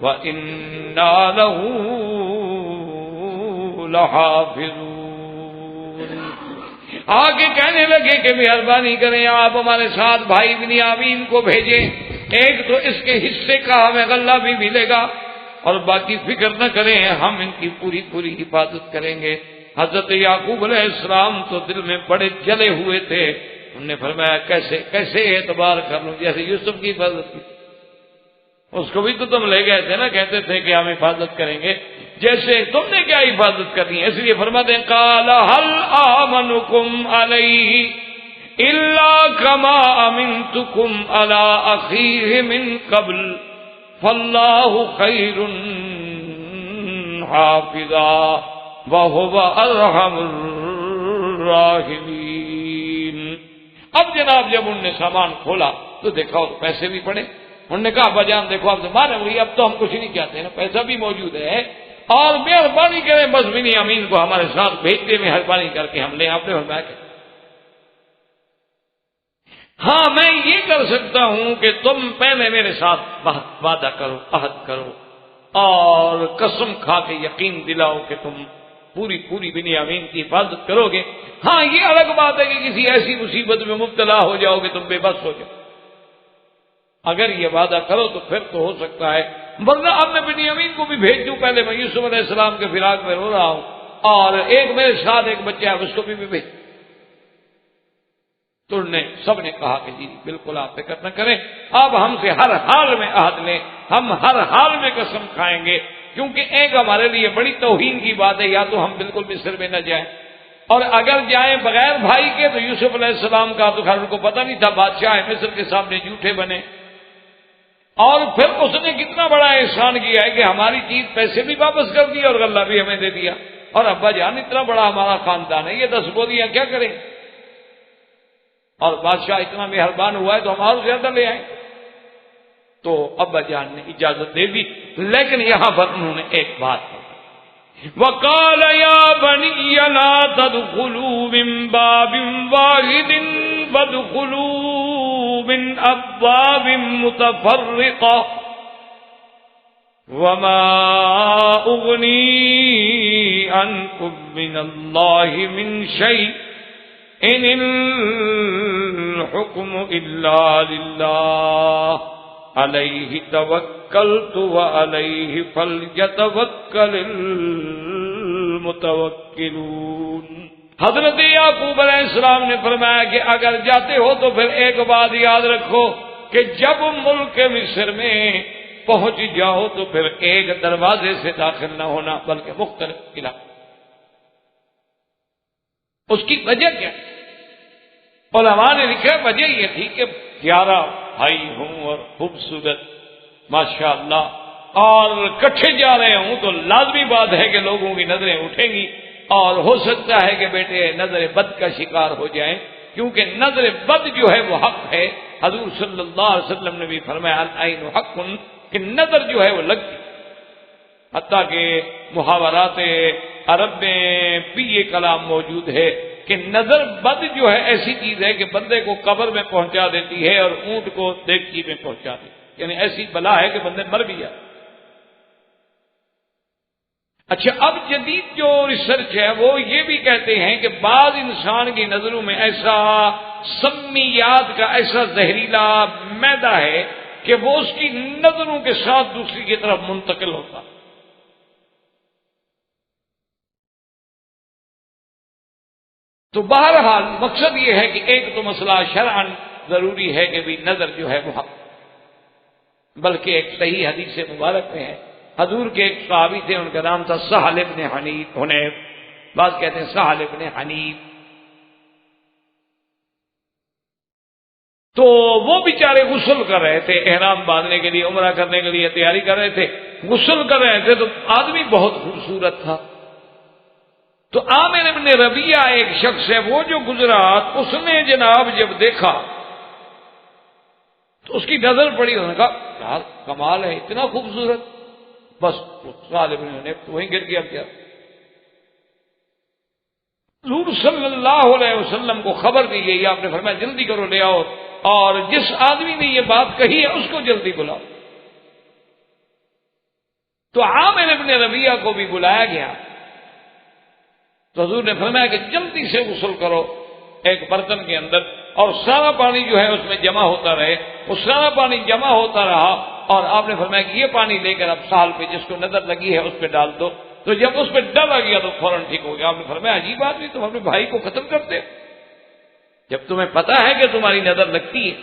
وانا له لحافظون۔ آگے کہنے لگے کہ مہربانی کریں آپ ہمارے ساتھ بھائی بنیامین کو بھیجیں، ایک تو اس کے حصے کا ہمیں غلہ بھی ملے گا اور باقی فکر نہ کریں، ہم ان کی پوری پوری حفاظت کریں گے۔ حضرت یعقوب علیہ السلام تو دل میں بڑے جلے ہوئے تھے، انہوں نے فرمایا کیسے اعتبار کر لوں، جیسے یوسف کی حفاظت کی، اس کو بھی تو تم لے گئے تھے نا، کہتے تھے کہ ہم حفاظت کریں گے، جیسے تم نے کیا حفاظت کرنی ہے، اس لیے فرماتے ہیں قال هل آمنكم علیہ الا كما امنتكم على اخیہ من قبل فاللہ خیر حافظا وهو ارحم الراحمین۔ اب جناب جب انہوں نے سامان کھولا تو دیکھا اور پیسے بھی پڑے، انہوں نے کہا ابا جان دیکھو اب زمانہ ہوئی، اب تو ہم کچھ نہیں چاہتے نا، پیسہ بھی موجود ہے اور مہربانی کریں بس بنیامین کو ہمارے ساتھ بھیج دیں، مہربانی کر کے ہم لیں۔ آپ نے فرمایا کہ ہاں میں یہ کر سکتا ہوں کہ تم پہلے میرے ساتھ وعدہ کرو، عہد کرو اور قسم کھا کے یقین دلاؤ کہ تم پوری پوری بنیامین کی حفاظت کرو گے۔ ہاں یہ الگ بات ہے کہ کسی ایسی مصیبت میں مبتلا ہو جاؤ گے تم بے بس ہو جاؤ، اگر یہ وعدہ کرو تو پھر تو ہو سکتا ہے، ورنہ اب میں بنیامین کو بھی بھیج دوں، پہلے میں یوسف علیہ السلام کے فراق میں رو رہا ہوں اور ایک میرے ساتھ ایک بچہ ہے اس کو بھی بھیج۔ تو سب نے کہا کہ جی بالکل آپ فکر نہ کریں، آپ ہم سے ہر حال میں عہد لیں، ہم ہر حال میں قسم کھائیں گے، کیونکہ ایک ہمارے لیے بڑی توہین کی بات ہے یا تو ہم بالکل مصر میں نہ جائیں، اور اگر جائیں بغیر بھائی کے تو یوسف علیہ السلام کا تو خیر ان کو پتہ نہیں تھا بادشاہ ہے مصر کے سامنے جھوٹے بنے، اور پھر اس نے کتنا بڑا احسان کیا ہے کہ ہماری چیز پیسے بھی واپس کر دی اور غلہ بھی ہمیں دے دیا، اور ابا جان اتنا بڑا ہمارا خاندان ہے، یہ 10 بوریاں کیا کریں، اور بادشاہ اتنا مہربان ہوا ہے تو ہم اور زیادہ لے آئیں۔ تو ابا جان نے اجازت دے دی، لیکن یہاں پر انہوں نے ایک بات کی، وَقَالَ يَا بَنِيَّ لَا تَدْخُلُوا مِن بَابٍ وَاحِدٍ وَادْخُلُوا مِنْ أَبْوَابٍ مُتَفَرِّقَةٍ وَمَا أُغْنِي عَنكُم مِّنَ اللَّهِ مِن شَيْءٍ إِنِ الْحُكْمُ إِلَّا لِلَّهِ عَلَيْهِ تَوَكَّلْتُ وَعَلَيْهِ فَلْيَتَوَكَّلِ الْمُتَوَكِّلُونَ۔ حضرت یعقوب علیہ السلام نے فرمایا کہ اگر جاتے ہو تو پھر ایک بات یاد رکھو کہ جب ملک مصر میں پہنچ جاؤ تو پھر ایک دروازے سے داخل نہ ہونا بلکہ مختلف علاقے۔ اس کی وجہ کیا؟ علماء نے لکھا وجہ یہ تھی کہ 11 بھائی ہوں اور خوبصورت ماشاءاللہ اور کٹھے جا رہے ہوں تو لازمی بات ہے کہ لوگوں کی نظریں اٹھیں گی، اور ہو سکتا ہے کہ بیٹے نظر بد کا شکار ہو جائیں، کیونکہ نظر بد جو ہے وہ حق ہے۔ حضور صلی اللہ علیہ وسلم نے بھی فرمایا العین حق، کہ نظر جو ہے وہ لگتی، حتیٰ کہ محاورات عرب میں بھی یہ کلام موجود ہے کہ نظر بد جو ہے ایسی چیز ہے کہ بندے کو قبر میں پہنچا دیتی ہے اور اونٹ کو دیگچی میں پہنچا دیتی ہے، یعنی ایسی بلا ہے کہ بندے مر بھی جائے۔ اچھا، اب جدید جو ریسرچ ہے وہ یہ بھی کہتے ہیں کہ بعض انسان کی نظروں میں ایسا سمیات کا ایسا زہریلا میدہ ہے کہ وہ اس کی نظروں کے ساتھ دوسری کی طرف منتقل ہوتا۔ تو بہرحال مقصد یہ ہے کہ ایک تو مسئلہ شرعاً ضروری ہے کہ بھی نظر جو ہے وہ حق، بلکہ ایک صحیح حدیث مبارک میں ہے، حضور کے ایک صحابی تھے، ان کا نام تھا سہل ابن حنیف، بعض کہتے ہیں سہل ابن حنیف۔ تو وہ بیچارے غسل کر رہے تھے، احرام باندھنے کے لیے، عمرہ کرنے کے لیے تیاری کر رہے تھے، غسل کر رہے تھے، تو آدمی بہت خوبصورت تھا۔ تو عامر ابن ربیعہ ایک شخص ہے، وہ جو گزرا، اس نے جناب جب دیکھا تو اس کی نظر پڑی، انہوں نے کہا یار کمال ہے، اتنا خوبصورت، بس غالب نے تو وہیں گر گیا۔ کیا حضور صلی اللہ علیہ وسلم کو خبر دی گئی، آپ نے فرمایا جلدی کرو لے آؤ، اور جس آدمی نے یہ بات کہی ہے اس کو جلدی بلاؤ۔ تو عامر ابن ربیعہ کو بھی بلایا گیا، تو حضور نے فرمایا کہ جلدی سے غسل کرو ایک برتن کے اندر، اور سارا پانی جو ہے اس میں جمع ہوتا رہے۔ وہ سارا پانی جمع ہوتا رہا، اور آپ نے فرمایا کہ یہ پانی لے کر اب سال پہ جس کو نظر لگی ہے اس پہ ڈال دو۔ تو جب اس پہ ڈالا گیا تو فوراً ٹھیک ہو گیا۔ آپ نے فرمایا عجیب آدمی، تم اپنے بھائی کو قتل کرتے جب تمہیں پتا ہے کہ تمہاری نظر لگتی ہے۔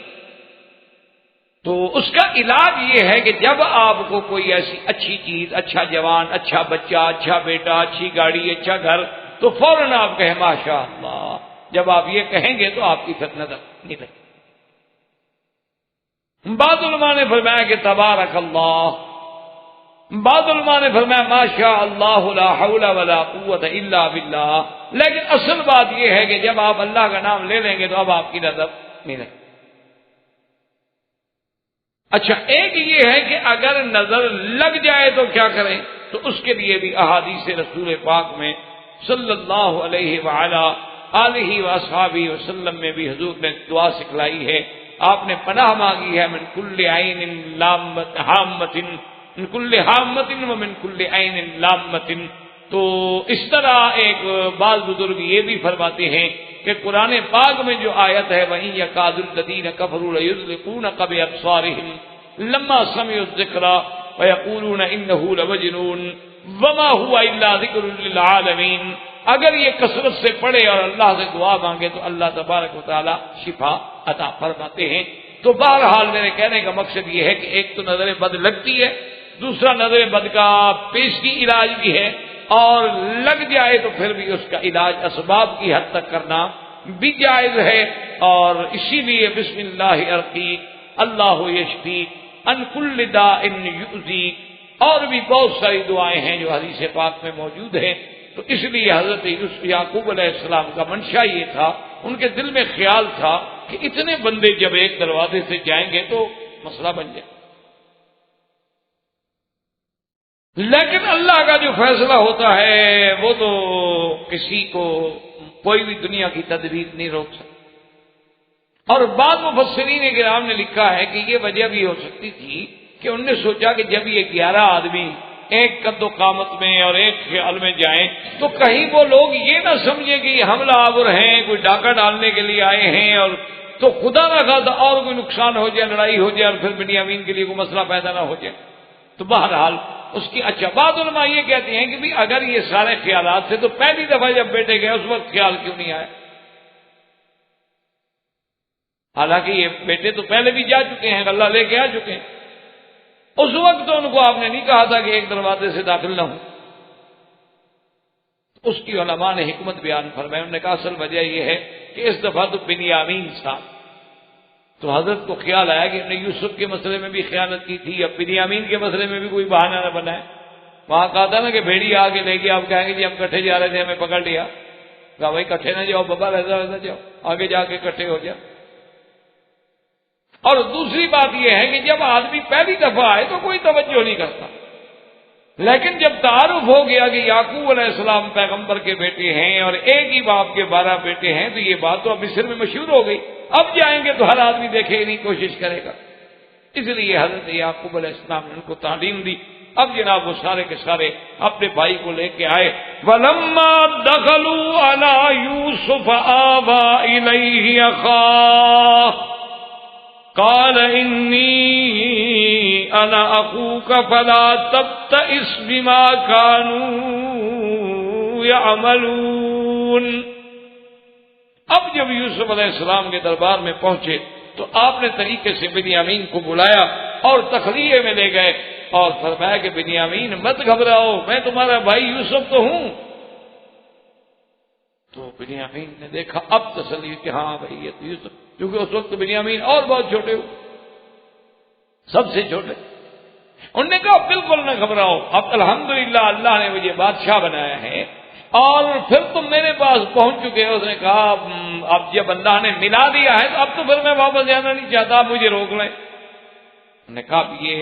تو اس کا علاج یہ ہے کہ جب آپ کو کوئی ایسی اچھی چیز، اچھا جوان، اچھا بچہ، اچھا بیٹا، اچھی گاڑی، اچھا گھر، تو فوراً آپ کہیں ماشاء اللہ۔ جب آپ یہ کہیں گے تو آپ کی پھر نظر نہیں لگے۔ بعض علماء نے فرمایا کہ تبارک اللہ، بعض علماء نے فرمایا ماشاء اللہ لا حول ولا قوت الا باللہ، لیکن اصل بات یہ ہے کہ جب آپ اللہ کا نام لے لیں گے تو اب آپ کی نظر نہیں لگے۔ اچھا، ایک یہ ہے کہ اگر نظر لگ جائے تو کیا کریں، تو اس کے لیے بھی احادیث رسول پاک میں صلی اللہ علیہ وعلا آلہ واصحابہ وسلم میں بھی حضور نے دعا سکھلائی ہے۔ آپ نے پناہ مانگی ہے من کل عین لامۃ حامۃ، من کل حامۃ ومن کل عین لامۃ۔ تو اس طرح ایک بعض بزرگ یہ بھی فرماتے ہیں کہ قرآن پاک میں جو آیت ہے وَإِن يَكَادُ الَّذِينَ كَفَرُوا لَيُزْلِقُونَكَ بِأَبْصَارِهِمْ لَمَّا سَمِعُوا الذِّكْرَ وَيَقُولُونَ إِنَّهُ لَمَجْنُونٌ وَمَا هُوَ إِلَّا ذِكْرٌ لِّلْعَالَمِينَ۔ اگر یہ کثرت سے پڑھے اور اللہ سے دعا مانگے تو اللہ تبارک و تعالی شفا عطا فرماتے ہیں۔ تو بہرحال میرے کہنے کا مقصد یہ ہے کہ ایک تو نظر بد لگتی ہے، دوسرا نظر بد کا پیشگی علاج بھی ہے، اور لگ جائے تو پھر بھی اس کا علاج اسباب کی حد تک کرنا بھی جائز ہے۔ اور اسی لیے بسم اللہ ارقیک اللہ یشفیک، ان کل داء یؤذی، اور بھی بہت ساری دعائیں ہیں جو حدیث پاک میں موجود ہیں. تو اس لیے حضرت یعقوب علیہ السلام کا منشا یہ تھا، ان کے دل میں خیال تھا کہ اتنے بندے جب ایک دروازے سے جائیں گے تو مسئلہ بن جائے. لیکن اللہ کا جو فیصلہ ہوتا ہے وہ تو کسی کو کوئی بھی دنیا کی تدبیر نہیں روک سکتا. اور بعض مفسرین کرام نے لکھا ہے کہ یہ وجہ بھی ہو سکتی تھی کہ انہوں نے سوچا کہ جب یہ 11 آدمی ایک قد و قامت میں اور ایک خیال میں جائیں تو کہیں وہ لوگ یہ نہ سمجھیں کہ یہ حملہ آور ہیں، کوئی ڈاکہ ڈالنے کے لیے آئے ہیں، اور تو خدا نہ خواستہ اور کوئی نقصان ہو جائے، لڑائی ہو جائے، اور پھر بنیامین کے لیے کوئی مسئلہ پیدا نہ ہو جائے. تو بہرحال اس کی اچھا بعض علماء یہ کہتے ہیں کہ بھی اگر یہ سارے خیالات سے تو پہلی دفعہ جب بیٹے گئے اس وقت خیال کیوں نہیں آیا؟ حالانکہ یہ بیٹے تو پہلے بھی جا چکے ہیں، اللہ لے کے آ چکے ہیں. اس وقت تو ان کو آپ نے نہیں کہا تھا کہ ایک دروازے سے داخل نہ ہوں. اس کی علماء نے حکمت بیان فرمائی. انہوں نے کہا اصل وجہ یہ ہے کہ اس دفعہ تو بنیامین صاحب، تو حضرت کو خیال آیا کہ انہوں نے یوسف کے مسئلے میں بھی خیانت کی تھی، اب بنیامین کے مسئلے میں بھی کوئی بہانہ نہ بنائے. وہاں کہا تھا نا کہ بھیڑی آ کے لے گی، آپ کہیں گے جی ہم کٹھے جا رہے تھے ہمیں پکڑ لیا. کہا بھائی کٹھے نہ جاؤ بابا، ویسا جاؤ، آگے جا کے کٹھے ہو جاؤ. اور دوسری بات یہ ہے کہ جب آدمی پہلی دفعہ آئے تو کوئی توجہ نہیں کرتا، لیکن جب تعارف ہو گیا کہ یعقوب علیہ السلام پیغمبر کے بیٹے ہیں اور ایک ہی باپ کے 12 بیٹے ہیں تو یہ بات تو اب مصر میں مشہور ہو گئی. اب جائیں گے تو ہر آدمی دیکھے نہیں، کوشش کرے گا. اس لیے حضرت یعقوب علیہ السلام نے ان کو تعلیم دی. اب جناب وہ سارے کے سارے اپنے بھائی کو لے کے آئے. وَلَمَّا دَخَلُوا عَلَىٰ يُوسُفَ آوَىٰ إِلَيْهِ أَخَاهُ قال انی انا اخوک فلا تبتئس بما كانوا يعملون. اب جب یوسف علیہ السلام کے دربار میں پہنچے تو آپ نے طریقے سے بنیامین کو بلایا اور تخلیے میں لے گئے اور فرمایا کہ بنیامین مت گھبراؤ، میں تمہارا بھائی یوسف تو ہوں. تو بنیامین نے دیکھا اب تسلی کہ ہاں بھائی یہ تو یوسف، کیونکہ اس وقت بنیامین اور بہت چھوٹے ہو، سب سے چھوٹے. انہوں نے کہا بالکل نہ گھبراؤ، اب الحمدللہ اللہ نے مجھے بادشاہ بنایا ہے اور پھر تم میرے پاس پہنچ چکے ہو. اس نے کہا اب جب اللہ نے ملا دیا ہے تو اب تو پھر میں واپس جانا نہیں چاہتا، مجھے روک لیں. انہوں نے کہا یہ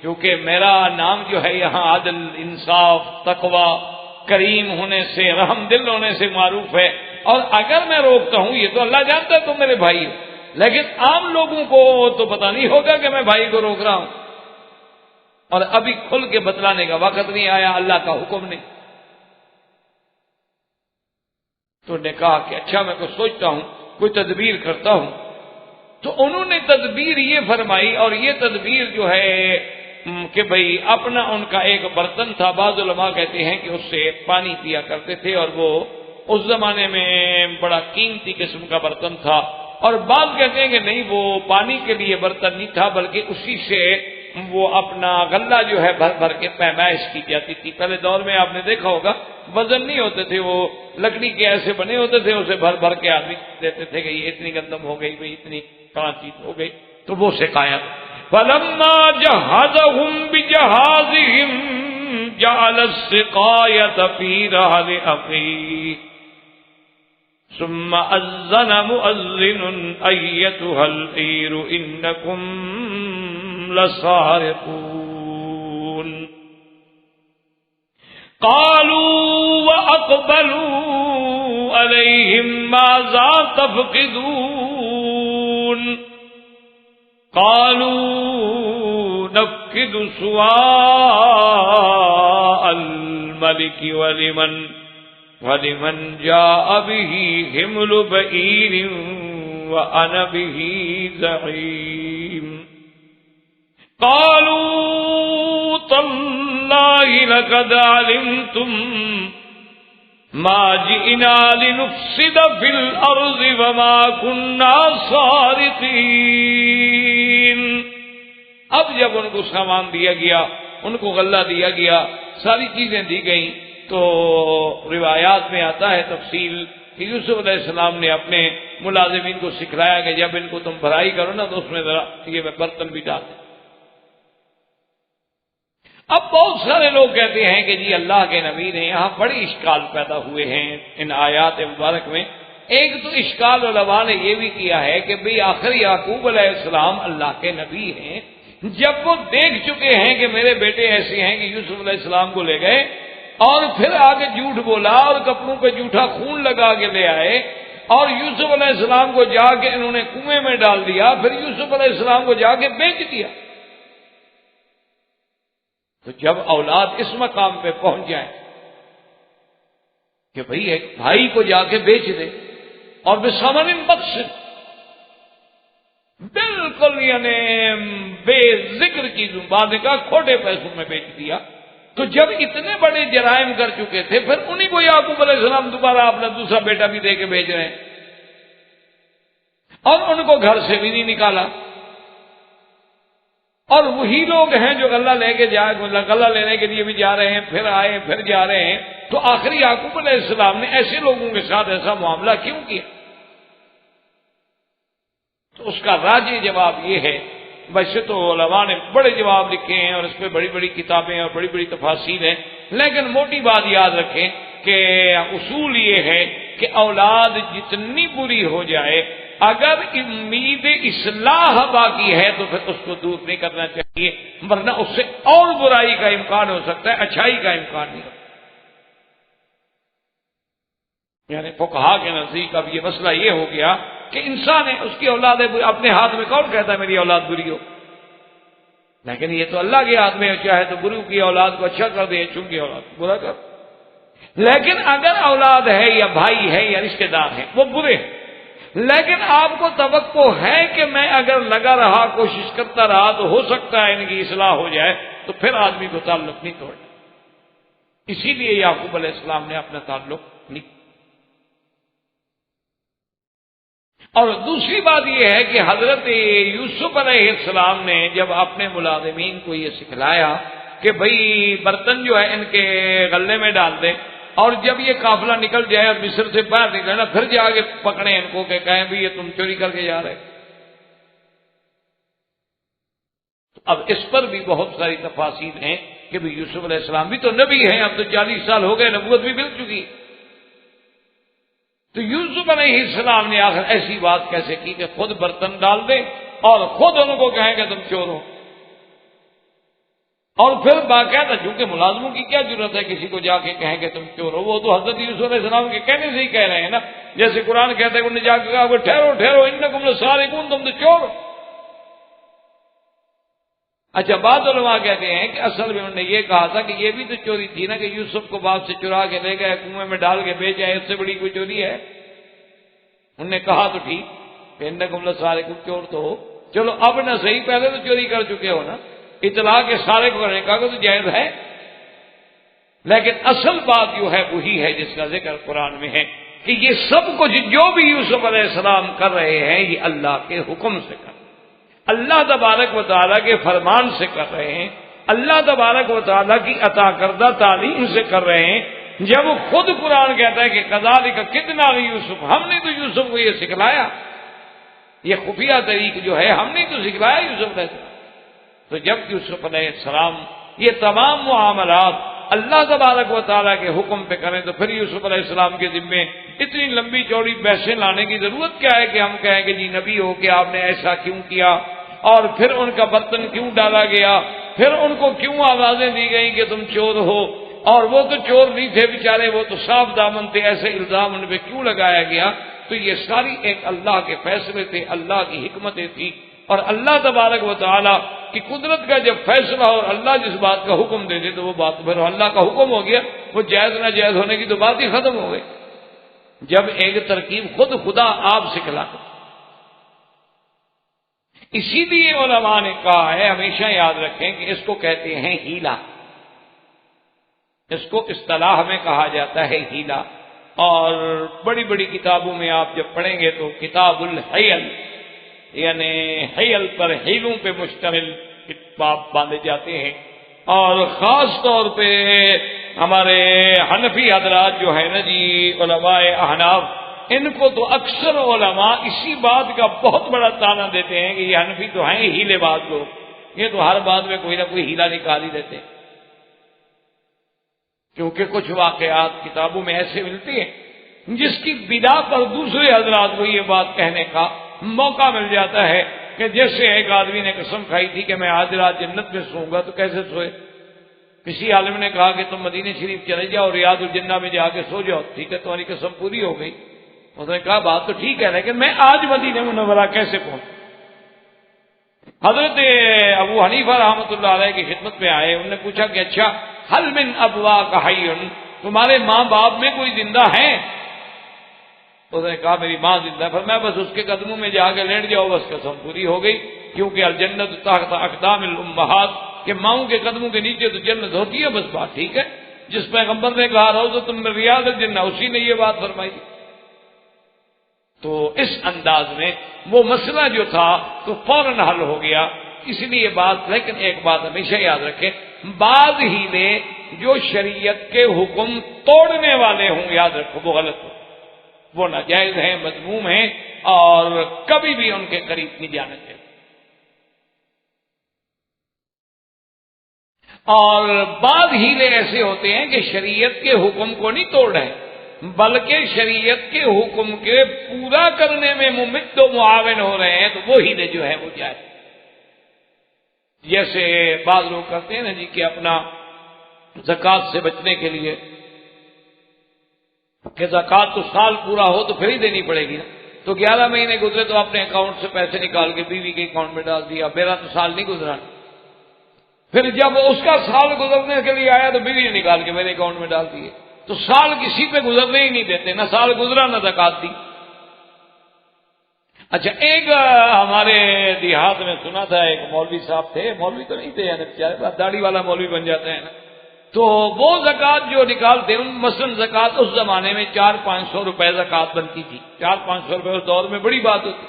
کیونکہ میرا نام جو ہے یہاں عدل، انصاف، تقوی، کریم ہونے سے، رحم دل ہونے سے معروف ہے، اور اگر میں روکتا ہوں یہ تو اللہ جانتا ہے تم میرے بھائی ہو، لیکن عام لوگوں کو تو پتہ نہیں ہوگا کہ میں بھائی کو روک رہا ہوں، اور ابھی کھل کے بتلانے کا وقت نہیں آیا، اللہ کا حکم نہیں. تو نے کہا کہ اچھا میں کوئی سوچتا ہوں، کوئی تدبیر کرتا ہوں. تو انہوں نے تدبیر یہ فرمائی، اور یہ تدبیر جو ہے کہ بھئی اپنا ان کا ایک برتن تھا، بعض علماء کہتے ہیں کہ اس سے پانی پیا کرتے تھے اور وہ اس زمانے میں بڑا قیمتی قسم کا برتن تھا، اور بعض کہتے ہیں کہ نہیں وہ پانی کے لیے برتن نہیں تھا بلکہ اسی سے وہ اپنا غلہ جو ہے بھر بھر کے پیمائش کی جاتی تھی. پہلے دور میں آپ نے دیکھا ہوگا وزن نہیں ہوتے تھے، وہ لکڑی کے ایسے بنے ہوتے تھے، اسے بھر بھر کے آدمی دیتے تھے کہ یہ اتنی گندم ہو گئی، بھئی اتنی چیز ہو گئی، تو وہ سکھایا. فَلَمَّا جَهَّزَهُم بِجَهَازِهِمْ جَعَلَ السِّقَايَةَ فِي رَحْلِ أَخِيهِ ثُمَّ أَذَّنَ مُؤَذِّنٌ أَيَّتُهَا الْعِيرُ إِنَّكُمْ لَسَارِقُونَ. قَالُوا وَأَقْبَلُوا عَلَيْهِمْ مَاذَا تَفْقِدُونَ. قالوا نفقد سواء الملك ولمن جاء به حمل بعير وأنا به زعيم. قالوا تالله لقد علمتم ما جئنا لنفسد في الأرض وما كنا سارقين. اب جب ان کو سامان دیا گیا، ان کو غلہ دیا گیا، ساری چیزیں دی گئیں، تو روایات میں آتا ہے تفصیل کہ یوسف علیہ السلام نے اپنے ملازمین کو سکھلایا کہ جب ان کو تم بھرائی کرو نا تو اس میں ذرا یہ برتن بھی ڈال دیں. اب بہت سارے لوگ کہتے ہیں کہ جی اللہ کے نبی نے یہاں بڑی اشکال پیدا ہوئے ہیں ان آیات مبارک میں۔ ایک تو اشکال علماء نے یہ بھی کیا ہے کہ بھئی آخر یعقوب علیہ السلام اللہ کے نبی ہیں، جب وہ دیکھ چکے ہیں کہ میرے بیٹے ایسے ہیں کہ یوسف علیہ السلام کو لے گئے اور پھر آگے جھوٹ بولا اور کپڑوں پہ جھوٹا خون لگا کے لے آئے اور یوسف علیہ السلام کو جا کے انہوں نے کنویں میں ڈال دیا، پھر یوسف علیہ السلام کو جا کے بیچ دیا، تو جب اولاد اس مقام پہ پہنچ جائے کہ بھئی ایک بھائی کو جا کے بیچ دے اور بثمن بخس، بالکل یعنی بے ذکر چیزوں بعد کا کھوٹے پیسوں میں بیچ دیا، تو جب اتنے بڑے جرائم کر چکے تھے پھر انہی کو یعقوب علیہ السلام دوبارہ اپنا دوسرا بیٹا بھی دے کے بھیج رہے ہیں اور ان کو گھر سے بھی نہیں نکالا، اور وہی لوگ ہیں جو غلہ لے کے غلہ لینے کے لیے بھی جا رہے ہیں، پھر آئے پھر جا رہے ہیں، تو آخری یعقوب علیہ السلام نے ایسے لوگوں کے ساتھ ایسا معاملہ کیوں کیا؟ تو اس کا راجی جواب یہ ہے، ویسے تو علماء نے بڑے جواب لکھے ہیں اور اس پہ بڑی بڑی کتابیں اور بڑی بڑی تفاصیل ہیں، لیکن موٹی بات یاد رکھیں کہ اصول یہ ہے کہ اولاد جتنی بری ہو جائے اگر امید اصلاح باقی ہے تو پھر اس کو دور نہیں کرنا چاہیے، ورنہ اس سے اور برائی کا امکان ہو سکتا ہے، اچھائی کا امکان نہیں ہوتا۔ یعنی فقہا کے نزدیک اب یہ مسئلہ یہ ہو گیا کہ انسان ہے، اس کی اولاد ہے، اپنے ہاتھ میں کون کہتا ہے میری اولاد بری ہو؟ لیکن یہ تو اللہ کے ہاتھ میں ہے، چاہے تو برو کی اولاد کو اچھا کر دے، اچھوں کی اولاد کو برا کر۔ لیکن اگر اولاد ہے یا بھائی ہے یا رشتے دار ہیں وہ برے ہیں، لیکن آپ کو توقع ہے کہ میں اگر لگا رہا کوشش کرتا رہا تو ہو سکتا ہے ان کی اصلاح ہو جائے، تو پھر آدمی کو تعلق نہیں توڑنا۔ اسی لیے یعقوب علیہ السلام نے اپنا تعلق نہیں۔ اور دوسری بات یہ ہے کہ حضرت یوسف علیہ السلام نے جب اپنے ملازمین کو یہ سکھلایا کہ بھئی برتن جو ہے ان کے غلے میں ڈال دیں، اور جب یہ قافلہ نکل جائے اور مصر سے باہر نکلے نا پھر جا کے پکڑیں ان کو کہ کہیں بھی یہ تم چوری کر کے جا رہے۔ تو اب اس پر بھی بہت ساری تفاصیل ہیں کہ بھی یوسف علیہ السلام بھی تو نبی ہیں، اب تو 40 سال ہو گئے، نبوت بھی مل چکی، تو یوسف علیہ السلام نے آخر ایسی بات کیسے کی کہ خود برتن ڈال دیں اور خود ان کو کہیں کہ تم چور ہو، اور پھر باقاعدہ چونکہ ملازموں کی کیا ضرورت ہے کسی کو جا کے کہیں کہ تم چور ہو، وہ تو حضرت یوسف علیہ السلام کے کہنے سے ہی کہہ رہے ہیں نا، جیسے قرآن کہتے ہیں انہوں نے جا کے کہا ٹھہرو ٹھہرو انکم لسارقون، تم تو چور ہو۔ اچھا بعض علماء کہتے ہیں کہ اصل میں انہوں نے یہ کہا تھا کہ یہ بھی تو چوری تھی نا کہ یوسف کو باپ سے چرا کے لے گئے، کنویں میں ڈال کے بیچ آئے، اس سے بڑی کوئی چوری ہے؟ انہوں نے کہا تو ٹھیک کہ انکم لسارقون، چور تو ہو، چلو اب نہ صحیح پہلے تو چوری کر چکے ہو نا، اطلاع کے سارے کو کرنے کا تو جائز ہے، لیکن اصل بات جو ہے وہی ہے جس کا ذکر قرآن میں ہے کہ یہ سب کچھ جو بھی یوسف علیہ السلام کر رہے ہیں یہ اللہ کے حکم سے کر رہے ہیں، اللہ تبارک و تعالیٰ کے فرمان سے کر رہے ہیں، اللہ تبارک و تعالیٰ کی عطا کردہ تعلیم سے کر رہے ہیں۔ جب خود قرآن کہتا ہے کہ کذالک کدنا یوسف، ہم نے تو یوسف کو یہ سکھلایا، یہ خفیہ طریق جو ہے ہم نے تو سکھلایا یوسف علیہ السلام۔ تو جب یوسف علیہ السلام یہ تمام معاملات اللہ تبارک و تعالیٰ کے حکم پہ کریں تو پھر یوسف علیہ السلام کے ذمے اتنی لمبی چوڑی بحثیں لانے کی ضرورت کیا ہے کہ ہم کہیں کہ جی نبی ہو کہ آپ نے ایسا کیوں کیا، اور پھر ان کا برتن کیوں ڈالا گیا، پھر ان کو کیوں آوازیں دی گئیں کہ تم چور ہو، اور وہ تو چور نہیں تھے بیچارے، وہ تو صاف دامن تھے، ایسے الزام ان پہ کیوں لگایا گیا؟ تو یہ ساری ایک اللہ کے فیصلے تھے، اللہ کی حکمتیں تھی، اور اللہ تبارک و تعالیٰ کی قدرت کا جب فیصلہ اور اللہ جس بات کا حکم دے دے تو وہ بات پھر اللہ کا حکم ہو گیا، وہ جائز نہ جائز ہونے کی تو بات ہی ختم ہو گئی۔ جب ایک ترکیب خود خدا آپ سکھلا دے، اسی لیے علماء نے کہا ہے ہمیشہ یاد رکھیں کہ اس کو کہتے ہیں ہیلا، اس کو اصطلاح میں کہا جاتا ہے ہیلا، اور بڑی بڑی کتابوں میں آپ جب پڑھیں گے تو کتاب الحیل یعنی حیل پر حیلوں پہ مشتمل باب باندھے جاتے ہیں، اور خاص طور پہ ہمارے حنفی حضرات جو ہے نا جی علماء احناف، ان کو تو اکثر علماء اسی بات کا بہت بڑا تانا دیتے ہیں کہ یہ حنفی تو ہیں ہیلے باز لوگ، یہ تو ہر بات میں کوئی نہ کوئی ہیلا نکال ہی دیتے ہیں۔ کیونکہ کچھ واقعات کتابوں میں ایسے ملتے ہیں جس کی بنا پر دوسرے حضرات کو یہ بات کہنے کا موقع مل جاتا ہے کہ جیسے ایک آدمی نے قسم کھائی تھی کہ میں آج رات جنت میں سوؤں گا، تو کیسے سوئے؟ کسی عالم نے کہا کہ تم مدینہ شریف چلے جاؤ، ریاض الجنہ میں جا کے سو جاؤ، ٹھیک ہے تمہاری قسم پوری ہو گئی۔ اس نے کہا بات تو ٹھیک ہے، لیکن میں آج مدینہ منورہ کیسے پہنچوں؟ حضرت ابو حنیفہ رحمۃ اللہ علیہ کی خدمت میں آئے، انہوں نے پوچھا کہ اچھا حل من ابواک حی، تمہارے ماں باپ میں کوئی زندہ ہے؟ اس نے کہا میری ماں زندہ ہے۔ فرمایا بس اس کے قدموں میں جا کے لیٹ جاؤ، بس قسم پوری ہو گئی، کیونکہ الجنت تحت اقدام الامہات، کہ ماؤں کے قدموں کے نیچے تو جنت ہوتی ہے، بس بات ٹھیک ہے۔ جس پیغمبر نے کہا روضۃ من ریاض الجنہ، اسی نے یہ بات فرمائی۔ تو اس انداز میں وہ مسئلہ جو تھا تو فوراً حل ہو گیا۔ اس لیے بات، لیکن ایک بات ہمیشہ یاد رکھیں، بعض ہیلے جو شریعت کے حکم توڑنے والے ہوں، یاد رکھو وہ غلط ہو، وہ ناجائز ہیں، مذموم ہیں، اور کبھی بھی ان کے قریب نہیں جانا چاہیے۔ اور بعض ہیلے ایسے ہوتے ہیں کہ شریعت کے حکم کو نہیں توڑ رہے، بلکہ شریعت کے حکم کے پورا کرنے میں ممد و معاون ہو رہے ہیں، تو وہ ہیلے جو ہے وہ جائز۔ جیسے بعض لوگ کرتے ہیں نا جی کہ اپنا زکوٰۃ سے بچنے کے لیے کہ زکوٰۃ تو سال پورا ہو تو پھر ہی دینی پڑے گی نا، تو 11 مہینے گزرے تو اپنے اکاؤنٹ سے پیسے نکال کے بیوی کے اکاؤنٹ میں ڈال دیا، میرا تو سال نہیں گزرا۔ پھر جب اس کا سال گزرنے کے لیے آیا تو بیوی نے نکال کے میرے اکاؤنٹ میں ڈال دیے، تو سال کسی پہ گزرنے ہی نہیں دیتے، نہ سال گزرا نہ زکوٰۃ دی۔ اچھا ایک ہمارے دیہات میں سنا تھا، ایک مولوی صاحب تھے، مولوی تو نہیں تھے یعنی بیچارے، داڑھی والا مولوی بن جاتے ہیں نا، تو وہ زکوٰۃ جو نکالتے ان مثلاً زکوٰۃ اس زمانے میں 400-500 روپے زکوٰۃ بنتی تھی، 400-500 روپے اس دور میں بڑی بات ہوتی،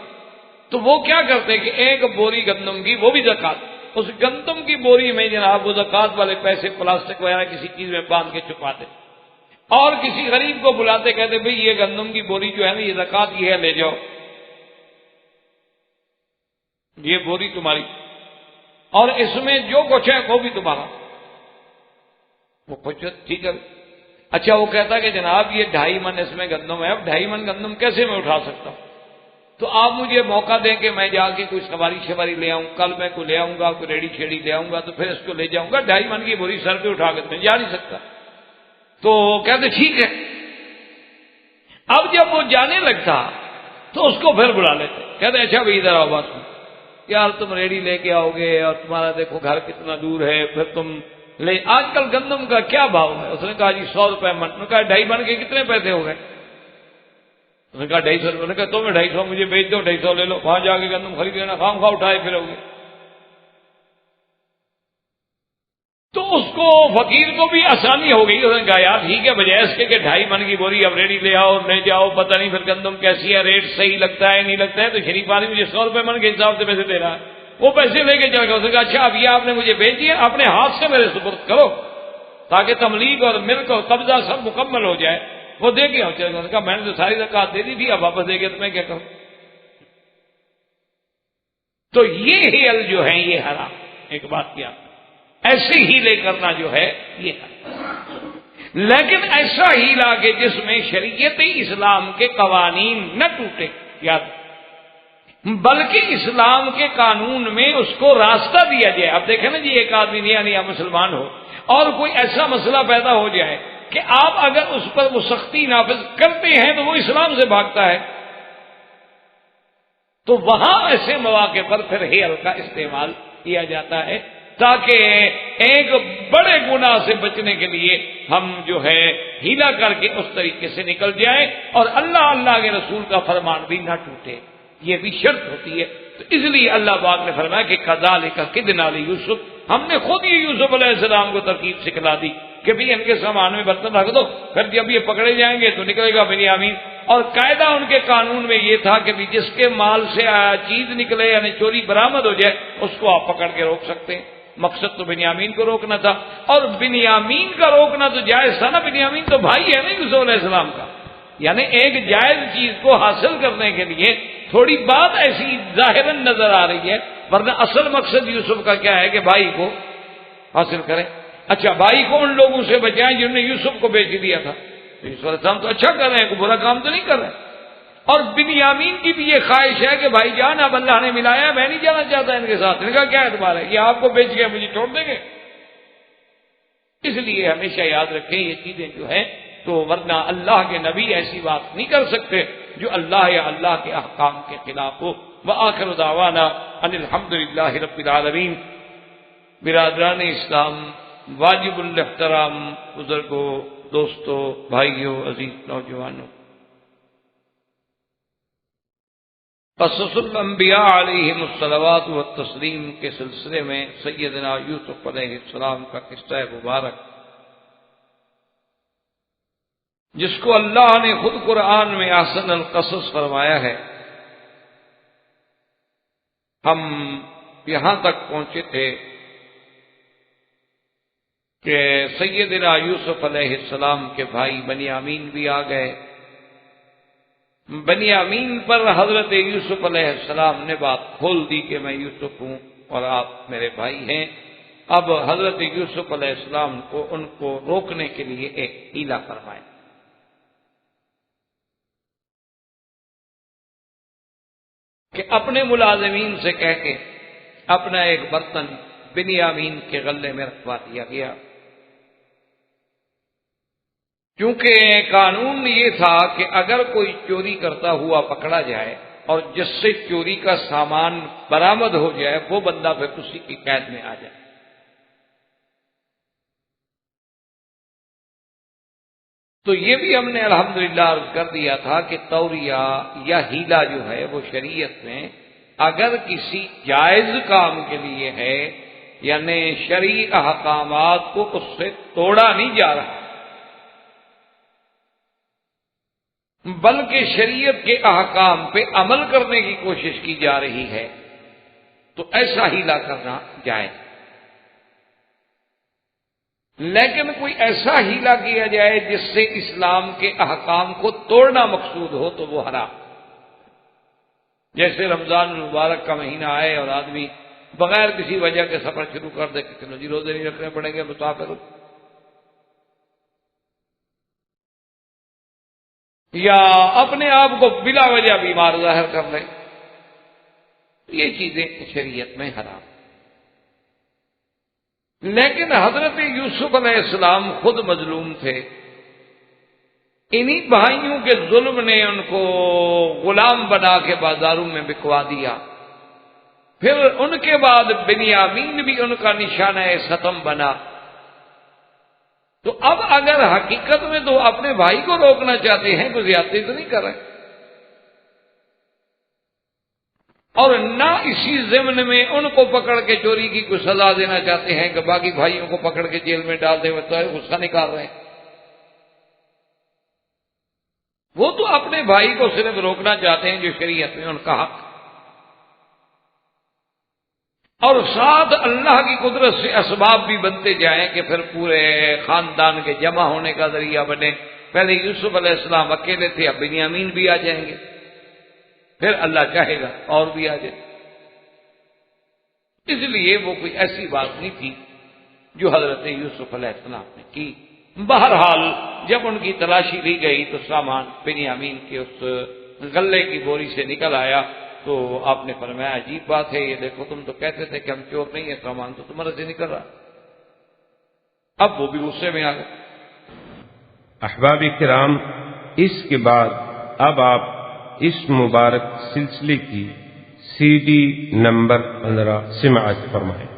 تو وہ کیا کرتے کہ ایک بوری گندم کی، وہ بھی زکوٰۃ، اس گندم کی بوری میں جناب وہ زکوٰۃ والے پیسے پلاسٹک وغیرہ کسی چیز میں باندھ کے چھپاتے، اور کسی غریب کو بلاتے، کہتے بھئی یہ گندم کی بوری جو ہے نا یہ زکوٰۃ یہ ہے، لے جاؤ، یہ بوری تمہاری، اور اس میں جو کچھ ہے وہ بھی تمہارا۔ وہ کچھ ٹھیک ہے، اچھا وہ کہتا کہ جناب یہ 2.5 من اس میں گندم ہے، اب 2.5 من گندم کیسے میں اٹھا سکتا ہوں؟ تو آپ مجھے موقع دیں کہ میں جا کے کوئی سواری شواری لے آؤں، کل میں کوئی لے آؤں گا، کوئی ریڑھی چھیڑی لے آؤں گا، تو پھر اس کو لے جاؤں گا، 2.5 من کی بوری سر پہ اٹھا کے میں جا نہیں سکتا۔ تو کہتے ٹھیک ہے۔ اب جب وہ جانے لگتا تو اس کو پھر بلا لیتے، کہتے اچھا بھائی ادھر آؤ، بات سن یار، تم ریڑھی لے کے آؤ گے اور تمہارا دیکھو گھر کتنا دور ہے، پھر تم لے، آج کل گندم کا کیا بھاؤ ہے؟ اس نے کہا جی 100 روپے من۔ نے کہا 2.5 من کے کتنے پیسے ہو گئے؟ اس نے کہا 250 روپے۔ نے کہا تمہیں 250 مجھے بیچ دو، 250 لے لو، وہاں جا کے گندم خرید لینا، خام خواہ اٹھائے پھرو گے۔ تو اس کو فقیر کو بھی آسانی ہو گئی، اس نے کہا یار ٹھیک ہے، بجائے اس کے کہ 2.5 من کی بوری اب ریڑھی لے آؤ لے جاؤ، پتہ نہیں پھر گندم کیسی ہے، ریٹ صحیح لگتا ہے نہیں لگتا ہے، تو شریف آدمی مجھے 100 روپے من کے حساب سے پیسے دے رہا ہے، وہ پیسے لے کے چل گیا۔ اس نے کہا اچھا اب یہ آپ نے مجھے بیچ دیا، اپنے ہاتھ سے میرے سپرد کرو تاکہ تملیغ اور ملک اور قبضہ سب مکمل ہو جائے۔ وہ دے گیا چل گیا۔ اس نے کہا میں نے تو ساری زکوٰۃ دے دی تھی، اب واپس دے گیا تو میں کیا کروں؟ تو یہ ہیل جو ہے یہ حرام۔ ایک بات کیا، ایسے ہیلے کرنا جو ہے یہ حرام، لیکن ایسا ہیلا کہ جس میں شریعت اسلام کے قوانین نہ ٹوٹے، یاد بلکہ اسلام کے قانون میں اس کو راستہ دیا جائے۔ اب دیکھیں نا جی، ایک آدمی نیا نیا مسلمان ہو اور کوئی ایسا مسئلہ پیدا ہو جائے کہ آپ اگر اس پر وہ سختی نافذ کرتے ہیں تو وہ اسلام سے بھاگتا ہے، تو وہاں ایسے مواقع پر پھر ہیل کا استعمال کیا جاتا ہے تاکہ ایک بڑے گناہ سے بچنے کے لیے ہم جو ہے ہیلا کر کے اس طریقے سے نکل جائیں اور اللہ کے رسول کا فرمان بھی نہ ٹوٹے، یہ بھی شرط ہوتی ہے۔ تو اس لیے اللہ پاک نے فرمایا کہ کذالک کدنا لیوسف، ہم نے خود یہ یوسف علیہ السلام کو ترکیب سکھلا دی کہ بھی ان کے سامان میں برتن رکھ دو، پھر جب یہ پکڑے جائیں گے تو نکلے گا بنیامین۔ اور قاعدہ ان کے قانون میں یہ تھا کہ بھی جس کے مال سے چیز نکلے یعنی چوری برآمد ہو جائے اس کو آپ پکڑ کے روک سکتے ہیں۔ مقصد تو بنیامین کو روکنا تھا، اور بنیامین کا روکنا تو جائز تھا نا، بنیامین تو بھائی ہے نا یوسف علیہ السلام کا، یعنی ایک جائز چیز کو حاصل کرنے کے لیے تھوڑی بات ایسی ظاہراً نظر آ رہی ہے، ورنہ اصل مقصد یوسف کا کیا ہے کہ بھائی کو حاصل کریں۔ اچھا بھائی کو ان لوگوں سے بچائیں جنہوں نے یوسف کو بیچ دیا تھا. یوسف علیہ السلام تو اچھا کر رہے ہیں، کوئی برا کام تو نہیں کر رہے. اور بنیامین کی بھی یہ خواہش ہے کہ بھائی جان اب اللہ نے ملایا، میں نہیں جانا چاہتا ان کے ساتھ. ان کا کیا اعتبار ہے، یہ آپ کو بیچ کے مجھے چھوڑ دیں گے. اس لیے ہمیشہ یاد رکھیں یہ چیزیں جو ہیں، تو ورنہ اللہ کے نبی ایسی بات نہیں کر سکتے جو اللہ یا اللہ کے احکام کے خلاف ہو. وآخر دعوانا ان الحمد للہ رب العالمین. برادران اسلام، واجب الاحترام بزرگوں، دوستوں، بھائیوں، عزیز نوجوانوں، قصص الانبیاء علیہم الصلوات والتسلیم کے سلسلے میں سیدنا یوسف علیہ السلام کا قصہ مبارک، جس کو اللہ نے خود قرآن میں احسن القصص فرمایا ہے، ہم یہاں تک پہنچے تھے کہ سیدنا یوسف علیہ السلام کے بھائی بنیامین بھی آ گئے. بنیامین پر حضرت یوسف علیہ السلام نے بات کھول دی کہ میں یوسف ہوں اور آپ میرے بھائی ہیں. اب حضرت یوسف علیہ السلام کو ان کو روکنے کے لیے ایک ہیلا فرمائے کہ اپنے ملازمین سے کہہ کے اپنا ایک برتن بنیامین کے غلے میں رکھوا دیا گیا. کیونکہ قانون یہ تھا کہ اگر کوئی چوری کرتا ہوا پکڑا جائے اور جس سے چوری کا سامان برآمد ہو جائے وہ بندہ پھر اسی کی قید میں آ جائے. تو یہ بھی ہم نے الحمدللہ عرض کر دیا تھا کہ توریہ یا ہیلا جو ہے وہ شریعت میں اگر کسی جائز کام کے لیے ہے، یعنی شرعی احکامات کو اس سے توڑا نہیں جا رہا بلکہ شریعت کے احکام پہ عمل کرنے کی کوشش کی جا رہی ہے، تو ایسا ہیلا کرنا جائز. لیکن کوئی ایسا ہیلا کیا جائے جس سے اسلام کے احکام کو توڑنا مقصود ہو تو وہ حرام. جیسے رمضان المبارک کا مہینہ آئے اور آدمی بغیر کسی وجہ کے سفر شروع کر دے کہ چلو جی روزے نہیں رکھنے پڑیں گے، مسافر یا اپنے آپ کو بلا وجہ بیمار ظاہر کر لیں، یہ چیزیں شریعت میں حرام. لیکن حضرت یوسف علیہ السلام خود مظلوم تھے. انہی بھائیوں کے ظلم نے ان کو غلام بنا کے بازاروں میں بکوا دیا. پھر ان کے بعد بنیامین بھی ان کا نشانہ ستم بنا. تو اب اگر حقیقت میں تو اپنے بھائی کو روکنا چاہتے ہیں تو زیادتی تو نہیں کر رہے، اور نہ اسی ضمن میں ان کو پکڑ کے چوری کی کوئی سزا دینا چاہتے ہیں کہ باقی بھائیوں کو پکڑ کے جیل میں ڈال دیں، تو غصہ نکال رہے ہیں. وہ تو اپنے بھائی کو صرف روکنا چاہتے ہیں جو شریعت میں ان کا حق، اور ساتھ اللہ کی قدرت سے اسباب بھی بنتے جائیں کہ پھر پورے خاندان کے جمع ہونے کا ذریعہ بنے. پہلے یوسف علیہ السلام اکیلے تھے، اب بنیامین بھی آ جائیں گے، پھر اللہ چاہے گا اور بھی آ جائے. اس لیے وہ کوئی ایسی بات نہیں تھی جو حضرت یوسف علیہ السلام نے کی. بہرحال جب ان کی تلاشی لی گئی تو سامان بنیامین کے اس غلے کی بوری سے نکل آیا. تو آپ نے فرمایا عجیب بات ہے، یہ دیکھو تم تو کہتے تھے کہ ہم چور نہیں ہیں، سامان تو تمہارے سے نکل رہا. اب وہ بھی غصے میں آ گئے. احباب کرام، اس کے بعد اب آپ اس مبارک سلسلے کی CD نمبر 15 سماعت فرمائیں.